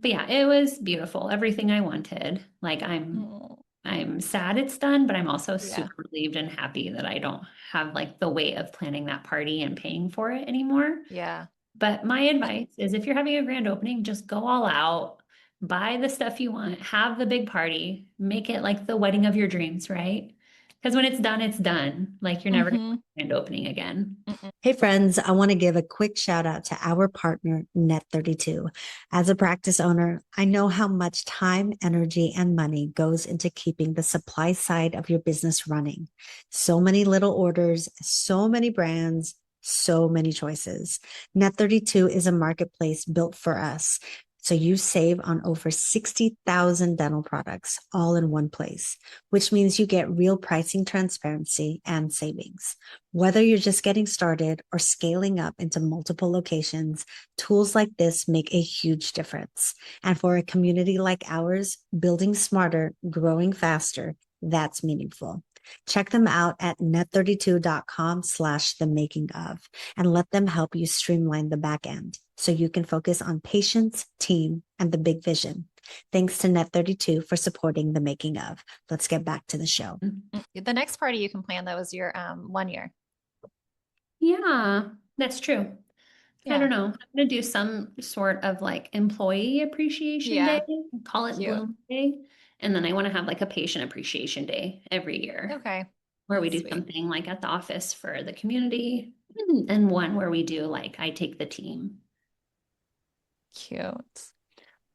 But yeah, it was beautiful. Everything I wanted. Like Oh, I'm sad it's done, but I'm also yeah. super relieved and happy that I don't have like the weight of planning that party and paying for it anymore. Yeah. But my advice is if you're having a grand opening, just go all out, buy the stuff you want, have the big party, make it like the wedding of your dreams, right? Because when it's done, it's done. Like you're never going to Mm-hmm. have a grand opening again. Hey friends, I want to give a quick shout out to our partner, Net32. As a practice owner, I know how much time, energy, and money goes into keeping the supply side of your business running. So many little orders, so many brands, so many choices. Net32 is a marketplace built for us. So you save on over 60,000 dental products all in one place, which means you get real pricing transparency and savings. Whether you're just getting started or scaling up into multiple locations, tools like this make a huge difference. And for a community like ours, building smarter, growing faster, that's meaningful. Check them out at net32.com/the making of and let them help you streamline the back end so you can focus on patients, team, and the big vision. Thanks to Net32 for supporting the making of. Let's get back to the show. The next party you can plan though is your 1 year. Yeah, that's true. I Yeah. don't know. I'm gonna do some sort of like employee appreciation day, Yeah. call it Cute. Bloom Day. And then I want to have like a patient appreciation day every year Okay. where we That's do sweet. something like at the office for the community and one where we do like I take the team. Cute.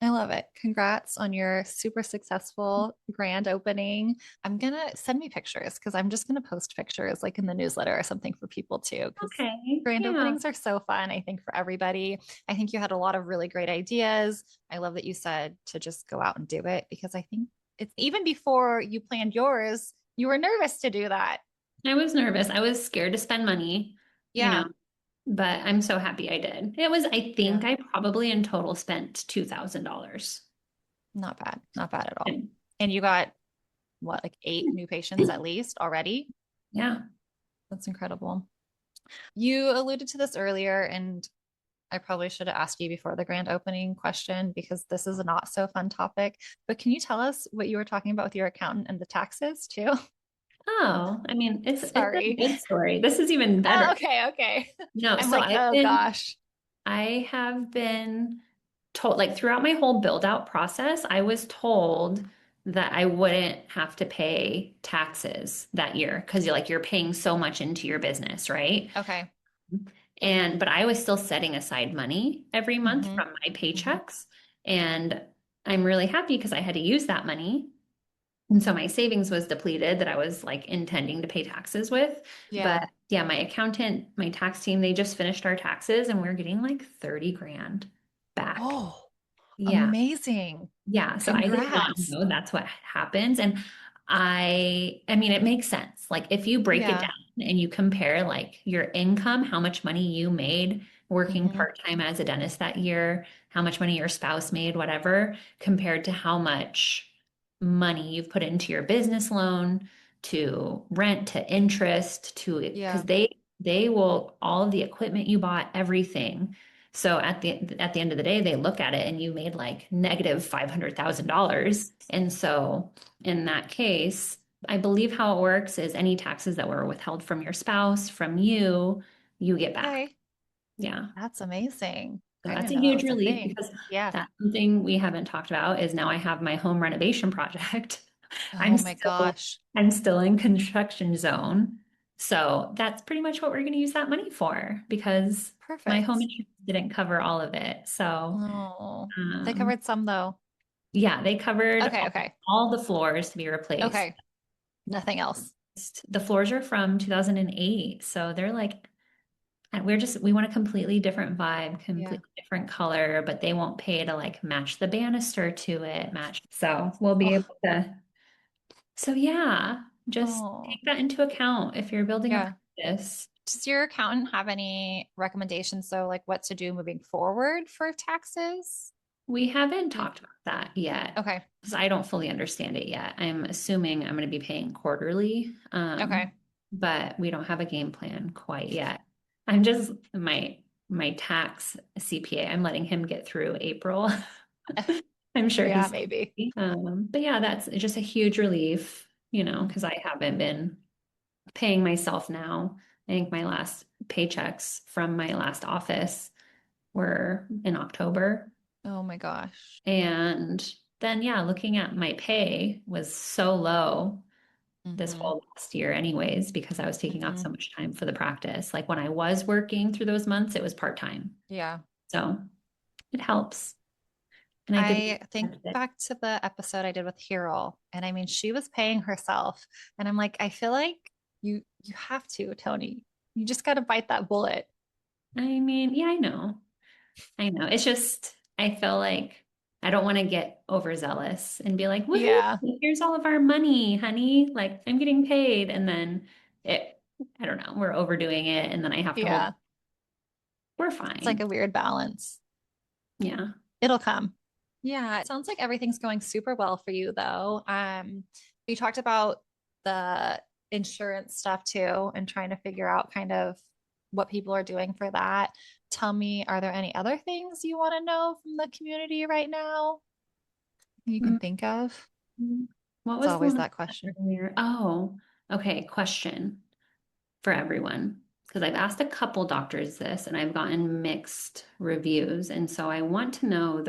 I love it. Congrats on your super successful grand opening. I'm gonna send me pictures because I'm just gonna post pictures like in the newsletter or something for people too. Because Okay. grand Yeah. openings are so fun, I think, for everybody. I think you had a lot of really great ideas. I love that you said to just go out and do it because I think it's even before you planned yours, you were nervous to do that. I was nervous. I was scared to spend money, you know, Yeah. but I'm so happy I did. It was, I think Yeah. I probably in total spent $2,000. Not bad. Not bad at all. And And you got what, like 8 new patients at least already? yeah. That's incredible. You alluded to this earlier, and I probably should have asked you before the grand opening question because this is a not so fun topic. But can you tell us what you were talking about with your accountant and the taxes too? Oh, I mean, it's a Sorry. good story. This is even better. Okay, okay. No, I'm so like, oh gosh. I have been told, like throughout my whole build out process, I was told that I wouldn't have to pay taxes that year because you're paying so much into your business, right? Okay. And but I was still setting aside money every month Mm-hmm. from my Mm-hmm. paychecks. And I'm really happy because I had to use that money. And so my savings was depleted that I was like intending to pay taxes with. Yeah. But yeah, my accountant, my tax team, they just finished our taxes and we're getting like 30 grand back. Oh, Yeah. amazing. Yeah, so I did not Congrats. know that's what happens. And I mean, it makes sense. Like if you break it Yeah. down and you compare like your income, how much money you made working Mm-hmm. part-time as a dentist that year, how much money your spouse made, whatever, compared to how much money you've put into your business loan, to rent, to interest, to because Yeah. they will all of the equipment you bought, everything. So at the end of the day, they look at it and you made like negative $500,000. And so in that case, I believe how it works is any taxes that were withheld from your spouse, from you, you get back. Okay. Yeah. That's amazing. So I that's didn't a know that huge was a relief thing. because Yeah. that's something we haven't talked about is now I have my home renovation project. I'm Oh my still gosh. I'm still in construction zone. So that's pretty much what we're going to use that money for because my home Perfect. insurance didn't cover all of it. So Oh, they um, covered some though. yeah, they covered Okay, okay, all the floors to be replaced. okay. Nothing else. The floors are from 2008, so they're like and we want a completely different vibe, Yeah. completely different color, but they won't pay to like match the banister to it, match. So we'll be Oh, able to. So yeah, just oh, take that into account if you're building a yeah. practice. Does your accountant have any recommendations? So, like, what to do moving forward for taxes? We haven't Like, talked about that yet okay. because I don't fully understand it yet. I'm assuming I'm going to be paying quarterly, Okay. but we don't have a game plan quite yet. I'm just my tax CPA. I'm letting him get through April. I'm sure Yeah, he's maybe. but yeah, that's just a huge relief, because I haven't been paying myself now. I think my last paychecks from my last office were in October. Oh my gosh. And then, yeah, looking at my pay was so low this Hmm. whole last year, anyways, because I was taking off Hmm. so much time for the practice. Like when I was working through those months, it was part-time. Yeah. So it helps. And I did I think it. back to the episode I did with Hero, and I mean, she was paying herself, and I'm like, I feel like you have to, Tony. You just got to bite that bullet. I mean, yeah, I know. I know. It's just, I feel like I don't want to get overzealous and be like, woohoo, Yeah. here's all of our money, honey. Like I'm getting paid. And then I don't know, we're overdoing it. And then I have to hold, Yeah. we're It's like fine. a weird balance. Yeah. It'll come. Yeah, it sounds like everything's going super well for you though. You talked about the insurance stuff too and trying to figure out kind of what people are doing for that. Tell me, are there any other things you want to know from the community right now you can Mm, think of? What It's was the always one I that question. said earlier? Oh, okay. Question for everyone. Because I've asked a couple doctors this and I've gotten mixed reviews. And so I want to know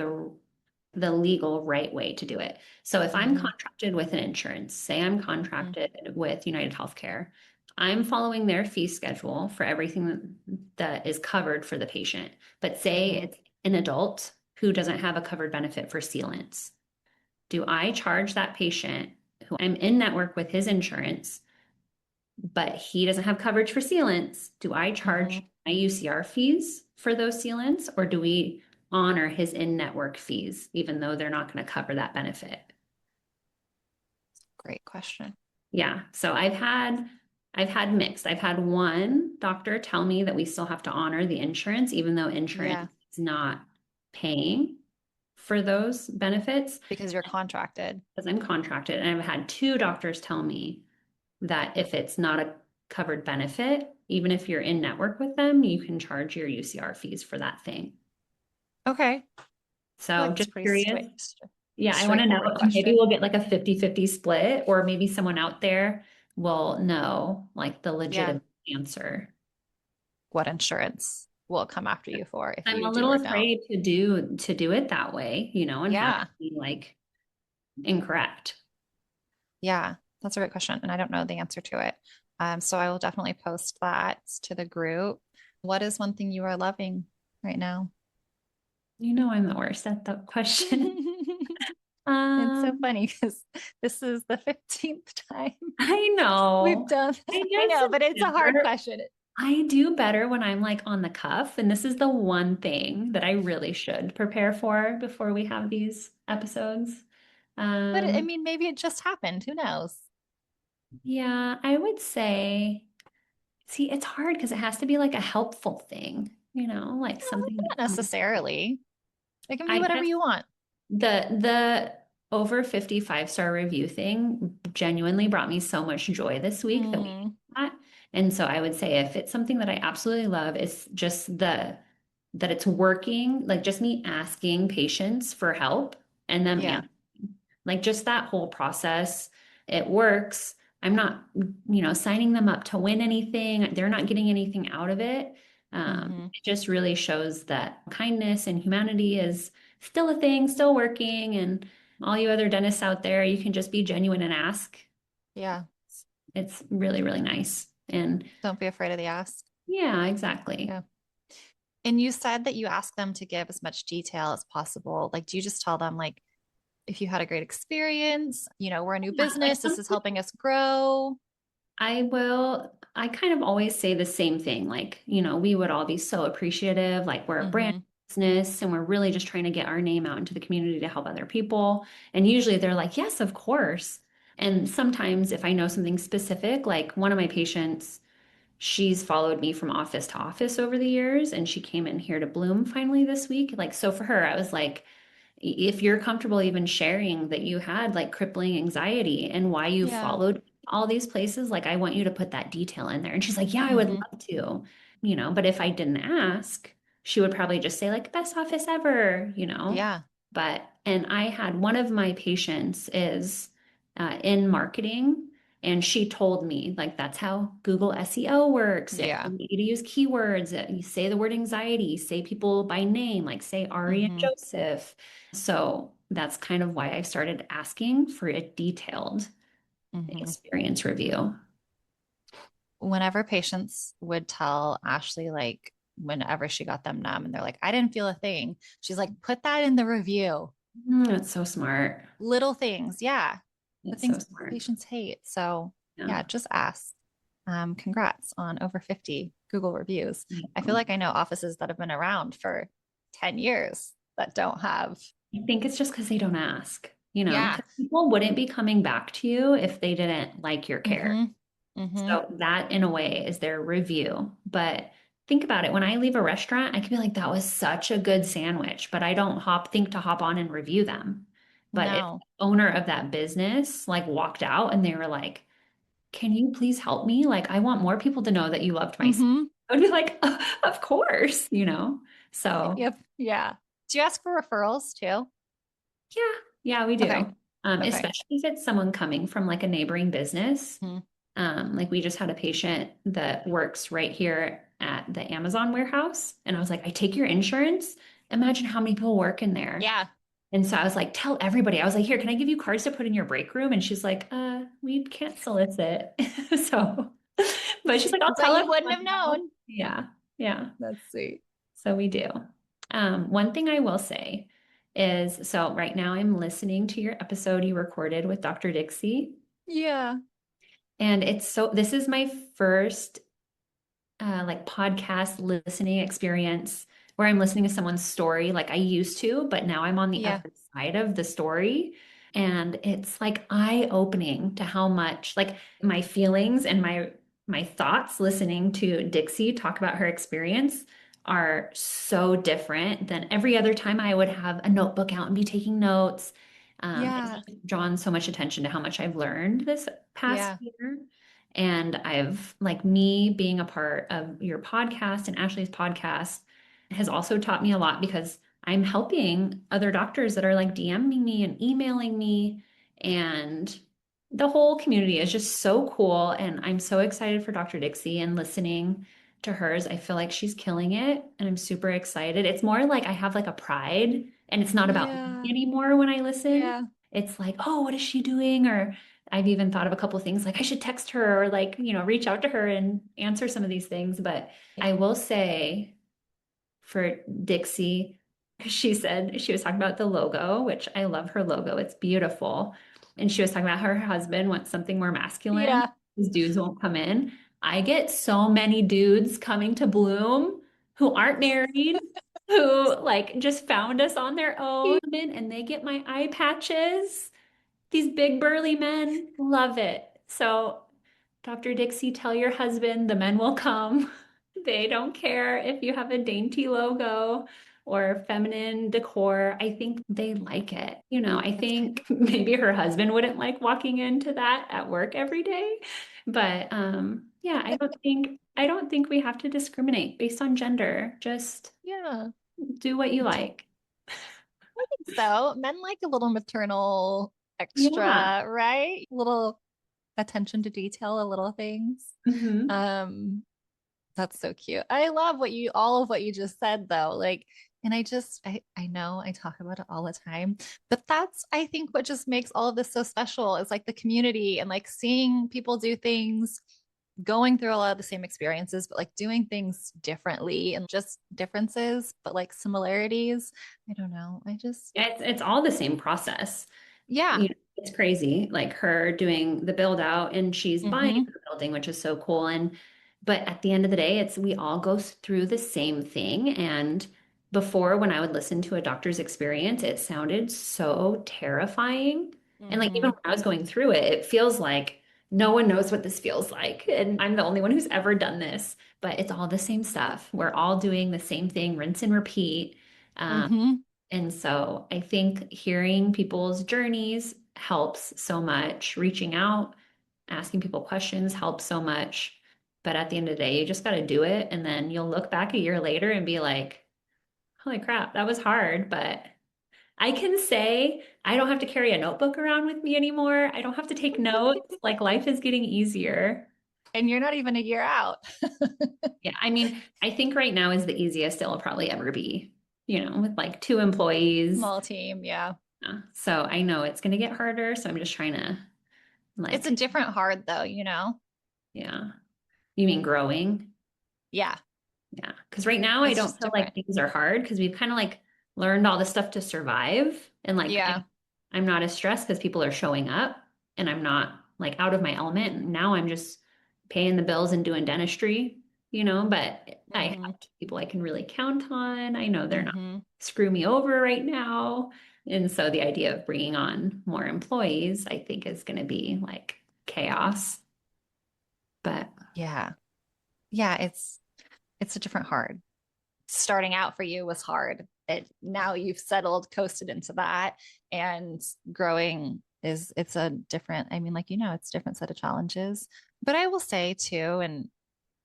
the legal right way to do it. So if I'm Hmm. contracted with an insurance, say I'm contracted with United Healthcare, I'm following their fee schedule for everything that is covered for the patient. But say Hmm. it's an adult who doesn't have a covered benefit for sealants. Do I charge that patient who I'm in network with his insurance, but he doesn't have coverage for sealants? Do I Hmm. charge my UCR fees for those sealants, or do we honor his in-network fees, even though they're not going to cover that benefit? Great question. Yeah. So I've had mixed. I've had one doctor tell me that we still have to honor the insurance, even though insurance Yeah, is not paying for those benefits because you're contracted. because I'm contracted. And I've had two doctors tell me that if it's not a covered benefit, even if you're in network with them, you can charge your UCR fees for that thing. Okay. I feel So like it's just pretty curious. Yeah, I want to know. straightforward Maybe question. we'll get like a 50-50 split, or maybe someone out there will know like the Yeah. legitimate answer. What insurance will come after you for if I'm you a do little or don't. afraid to do it that way, and have it Yeah. be like incorrect. Yeah. That's a great question. And I don't know the answer to it. So I will definitely post that to the group. What is one thing you are loving right now? I'm the worst at that question. It's so Um, funny because this is the 15th time I we've know. done. I I know, just but it's a hard never. question. I do better when I'm like on the cuff, and this is the one thing that I really should prepare for before we have these episodes. But I Um, mean, maybe it just happened. Who knows? yeah, I would say, see, it's hard because it has to be like a helpful thing, like something Not that necessarily. It can be I whatever guess you want. the over 55-star review thing genuinely brought me so much joy this week that we did Hmm. that. And so I would say if it's something that I absolutely love, it's just that it's working, like just me asking patients for help and them Yeah. answering. Like just that whole process, it works. I'm not, signing them up to win anything. They're not getting anything out of it. Hmm. It just really shows that kindness and humanity is still a thing, still working. And all you other dentists out there, you can just be genuine and ask. Yeah. It's really, really nice. And Don't be afraid of the ask. yeah, exactly. Yeah. And you said that you ask them to give as much detail as possible. Like, do you just tell them, like, if you had a great experience, we're a new Yeah, like business, this is something helping us grow? I kind of always say the same thing. Like, we would all be so appreciative. Like, we're a brand Hmm. business and we're really just trying to get our name out into the community to help other people. And usually they're like, yes, of course. And sometimes if I know something specific, like one of my patients, she's followed me from office to office over the years, and she came in here to Bloom finally this week. Like, so for her, I was like, if you're comfortable even sharing that you had like crippling anxiety and why you Yeah. followed all these places, like I want you to put that detail in there. And she's like, yeah, I would Mm-hmm. love to, but if I didn't ask, she would probably just say like best office ever. Yeah. And I had one of my patients is in marketing. And she told me, like, that's how Google SEO works. Yeah. You need to use keywords. You say the word anxiety, say people by name, like say Ari and Mm-hmm. Joseph. So that's kind of why I started asking for a detailed Mm-hmm. experience review. Whenever patients would tell Ashley, like, whenever she got them numb and they're like, I didn't feel a thing, she's like, put that in the review. That's so smart. Little things. Yeah. The It's so things smart. patients hate. So, Yeah. yeah, just ask. Congrats on over 50 Google reviews. I feel I like I know offices that have been around for 10 years that don't have. think it's just because they don't ask, Yeah. because people wouldn't be coming back to you if they didn't like your care. Mm-hmm. Mm-hmm. So that in a way is their review. But think about it. When I leave a restaurant, I can be like, that was such a good sandwich, but I don't think to hop on and review them. But if No. the owner of that business like walked out and they were like, can you please help me? Like, I want more people to know that you loved my steak. Mm-hmm. I would be like, of course. So Yep. Yeah. Do you ask for referrals too? yeah, yeah, we Okay. do. Okay. Especially if it's someone coming from like a neighboring business. Mhm. Like we just had a patient that works right here at the Amazon warehouse. And I was like, I take your insurance. Imagine how many people work in there. Yeah. And so I was like, tell everybody. I was like, here, can I give you cards to put in your break room? And she's like, we can't solicit. So, but she's like, I'll But tell you wouldn't everyone have now. known. Yeah, yeah. That's sweet. So we do. One thing I will say is, so right now I'm listening to your episode you recorded with Dr. Dixie. Yeah. And this is my first like podcast listening experience where I'm listening to someone's story like I used to, but now I'm on the Yeah. other side of the story. And it's like eye-opening to how much like my feelings and my thoughts listening to Dixie talk about her experience are so different than every other time I would have a notebook out and be taking notes. It's Yeah. drawn so much attention to how much I've learned this past Yeah. year. And I've like me being a part of your podcast and Ashley's podcast has also taught me a lot because I'm helping other doctors that are like DMing me and emailing me. And the whole community is just so cool. And I'm so excited for Dr. Dixie and listening to hers. I feel like she's killing it and I'm super excited. It's more like I have like a pride and it's not about Yeah. me anymore when I listen. Yeah. It's like, oh, what is she doing? Or I've even thought of a couple of things like I should text her or like, reach out to her and answer some of these things. But I will say for Dixie, she said she was talking about the logo, which I love her logo. It's beautiful. And she was talking about how her husband wants something more masculine. Yeah. His dudes won't come in. I get so many dudes coming to Bloom who aren't married, who like just found us on their own, and they get my eye patches. These big burly men love it. So, Dr. Dixie, tell your husband the men will come. They don't care if you have a dainty logo or feminine decor. I think they like it. I It's kind think maybe her husband wouldn't like walking into that at work every day. But yeah, I don't think we have to discriminate based on gender. Just yeah. do what you like. So men like a little maternal Yeah. extra, right? Little attention to detail, a little things. Hmm. Um, that's so cute. I love all of what you just said though. Like, and I know I talk about it all the time, but that's, I think what just makes all of this so special is like the community and like seeing people do things, going through a lot of the same experiences, but like doing things differently and just differences, but like similarities. I don't know. It's all the same process. Yeah. It's crazy. Like her doing the build out and she's buying Mm-hmm. the building, which is so cool. But at the end of the day, it's we all go through the same thing. And before, when I would listen to a doctor's experience, it sounded so terrifying. And like even Mm-hmm. when I was going through it, it feels like no one knows what this feels like. And I'm the only one who's ever done this, but it's all the same stuff. We're all doing the same thing, rinse and repeat. Um, Mm-hmm. and so I think hearing people's journeys helps so much. Reaching out, asking people questions helps so much. But at the end of the day, you just got to do it. And then you'll look back a year later and be like, holy crap, that was hard. But I can say I don't have to carry a notebook around with me anymore. I don't have to take notes. Like life is getting easier. And you're not even a year out. Yeah. I mean, I think right now is the easiest it'll probably ever be, with like 2 employees. Small team, yeah. Yeah. So I know it's going to get harder. So I'm just trying to It's a like, different hard though, yeah. You mean growing? Yeah, Yeah. Because right now I it's don't just feel like different. things are hard because we've kind of like learned all this stuff to survive. And like Yeah. I'm not as stressed because people are showing up and I'm not like out of my element. Now I'm just paying the bills and doing dentistry, but I Mm-hmm. have people I can really count on. I know they're not Mm-hmm. screw me over right now. And so the idea of bringing on more employees, I think is going to be like chaos. But Yeah. Yeah, it's a different hard. Starting out for you was hard. Now you've settled, coasted into that, and growing it's a different, I mean, like it's a different set of challenges. But I will say too, and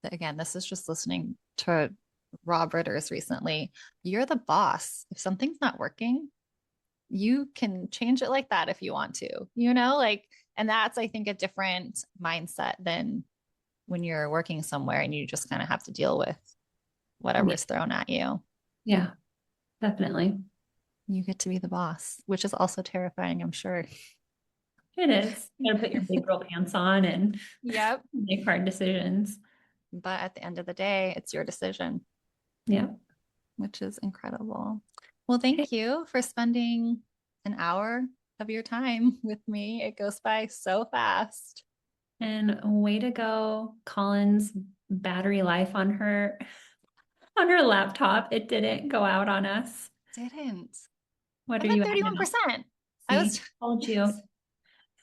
again, this is just listening to Rob Ritters recently, you're the boss. If something's not working, you can change it like that if you want to, like, and that's, I think, a different mindset than when you're working somewhere and you just kind of have to deal with yeah, whatever's thrown at you. yeah, definitely. You get to be the boss, which is also terrifying, I'm sure. It is. You gotta put your big girl pants on and Yep. make hard decisions. But at the end of the day, it's your decision, Yeah. which is incredible. Well, Okay. thank you for spending an hour of your time with me. It goes by so fast. And way to go, Colin's battery life on her laptop. It didn't go out on us. Didn't. What are I'm at you at now? 31%. I See, was told you.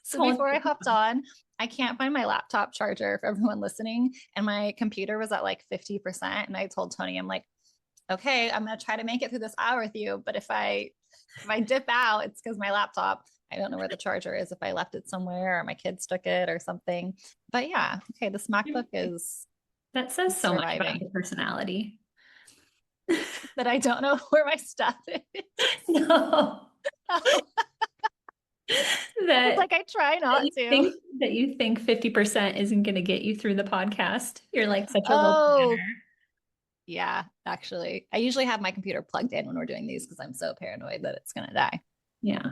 So Told before I you. hopped on, I can't find my laptop charger for everyone listening. And my computer was at like 50%. And I told Tony, I'm like, okay, I'm gonna try to make it through this hour with you. But if I dip out, it's because my laptop, I don't know where the charger is, if I left it somewhere or my kids took it or something. But yeah, okay, this MacBook is That says so much about surviving. your personality. That I don't know where my stuff is. No. It's That like I try not to. that you think 50% isn't going to get you through the podcast. You're like such a low Oh, planner. yeah, actually. I usually have my computer plugged in when we're doing these because I'm so paranoid that it's gonna die. Yeah,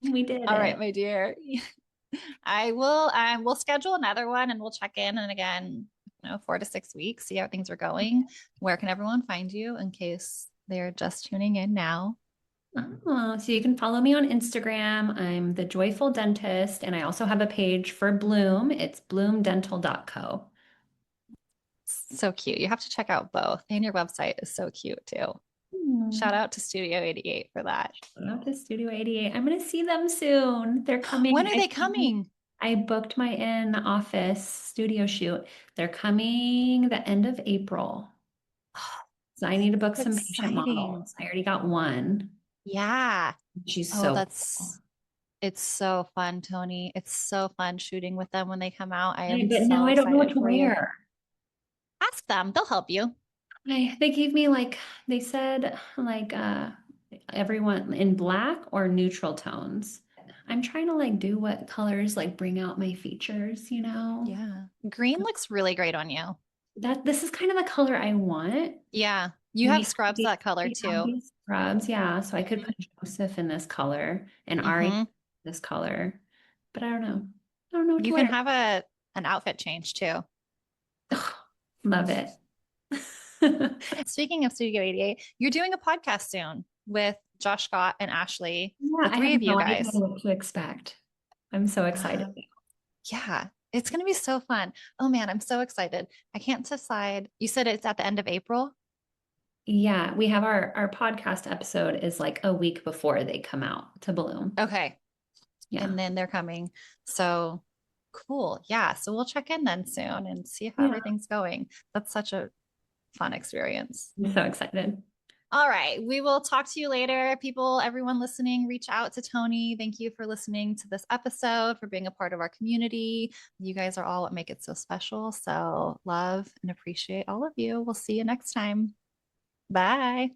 we did All right, it. my dear. I will we'll schedule another one and we'll check in and again, 4 to 6 weeks, see how things are going. Where can everyone find you in case they're just tuning in now? Oh, so you can follow me on Instagram. I'm the Joyful Dentist, and I also have a page for Bloom. It's bloomdental.co. So cute. You have to check out both. And your website is so cute too. Shout out to Studio 88 for that. Shout out to Studio 88. I'm gonna see them soon. They're coming. When are they coming? I booked my in-office studio shoot. They're coming the end of April. So I need to book some patient Exciting. models. I already got one. Yeah. She's Oh, so cool. it's so fun, Tony. It's so fun shooting with them when they come out. I Right, am but now so I don't know what excited to for you. wear. Ask them, they'll help you. They gave me they said everyone in black or neutral tones. I'm trying to do what colors bring out my features. Yeah. Green looks really great on you. This is kind of the color I want. Yeah. You And have scrubs that color we have too. these scrubs, yeah. So I could put Joseph in this color and Ari Hmm. this color, but I don't know. I don't know what to You can wear. have an outfit change too. Love it. Speaking of Studio 88, you're doing a podcast soon with Josh Scott and Ashley, Yeah, the I three have of you no idea guys. what to expect. I'm so excited. Yeah, it's going to be so fun. Oh man, I'm so excited. I can't decide. You said it's at the end of April? Yeah, we have our podcast episode is a week before they come out to Bloom. Okay. Yeah. And then they're coming. So Cool. Yeah. So we'll check in then soon and see how Yeah. everything's going. That's such a fun experience. I'm so excited. All right. We will talk to you later. People, everyone listening, reach out to Toni. Thank you for listening to this episode, for being a part of our community. You guys are all what make it so special. So love and appreciate all of you. We'll see you next time. Bye.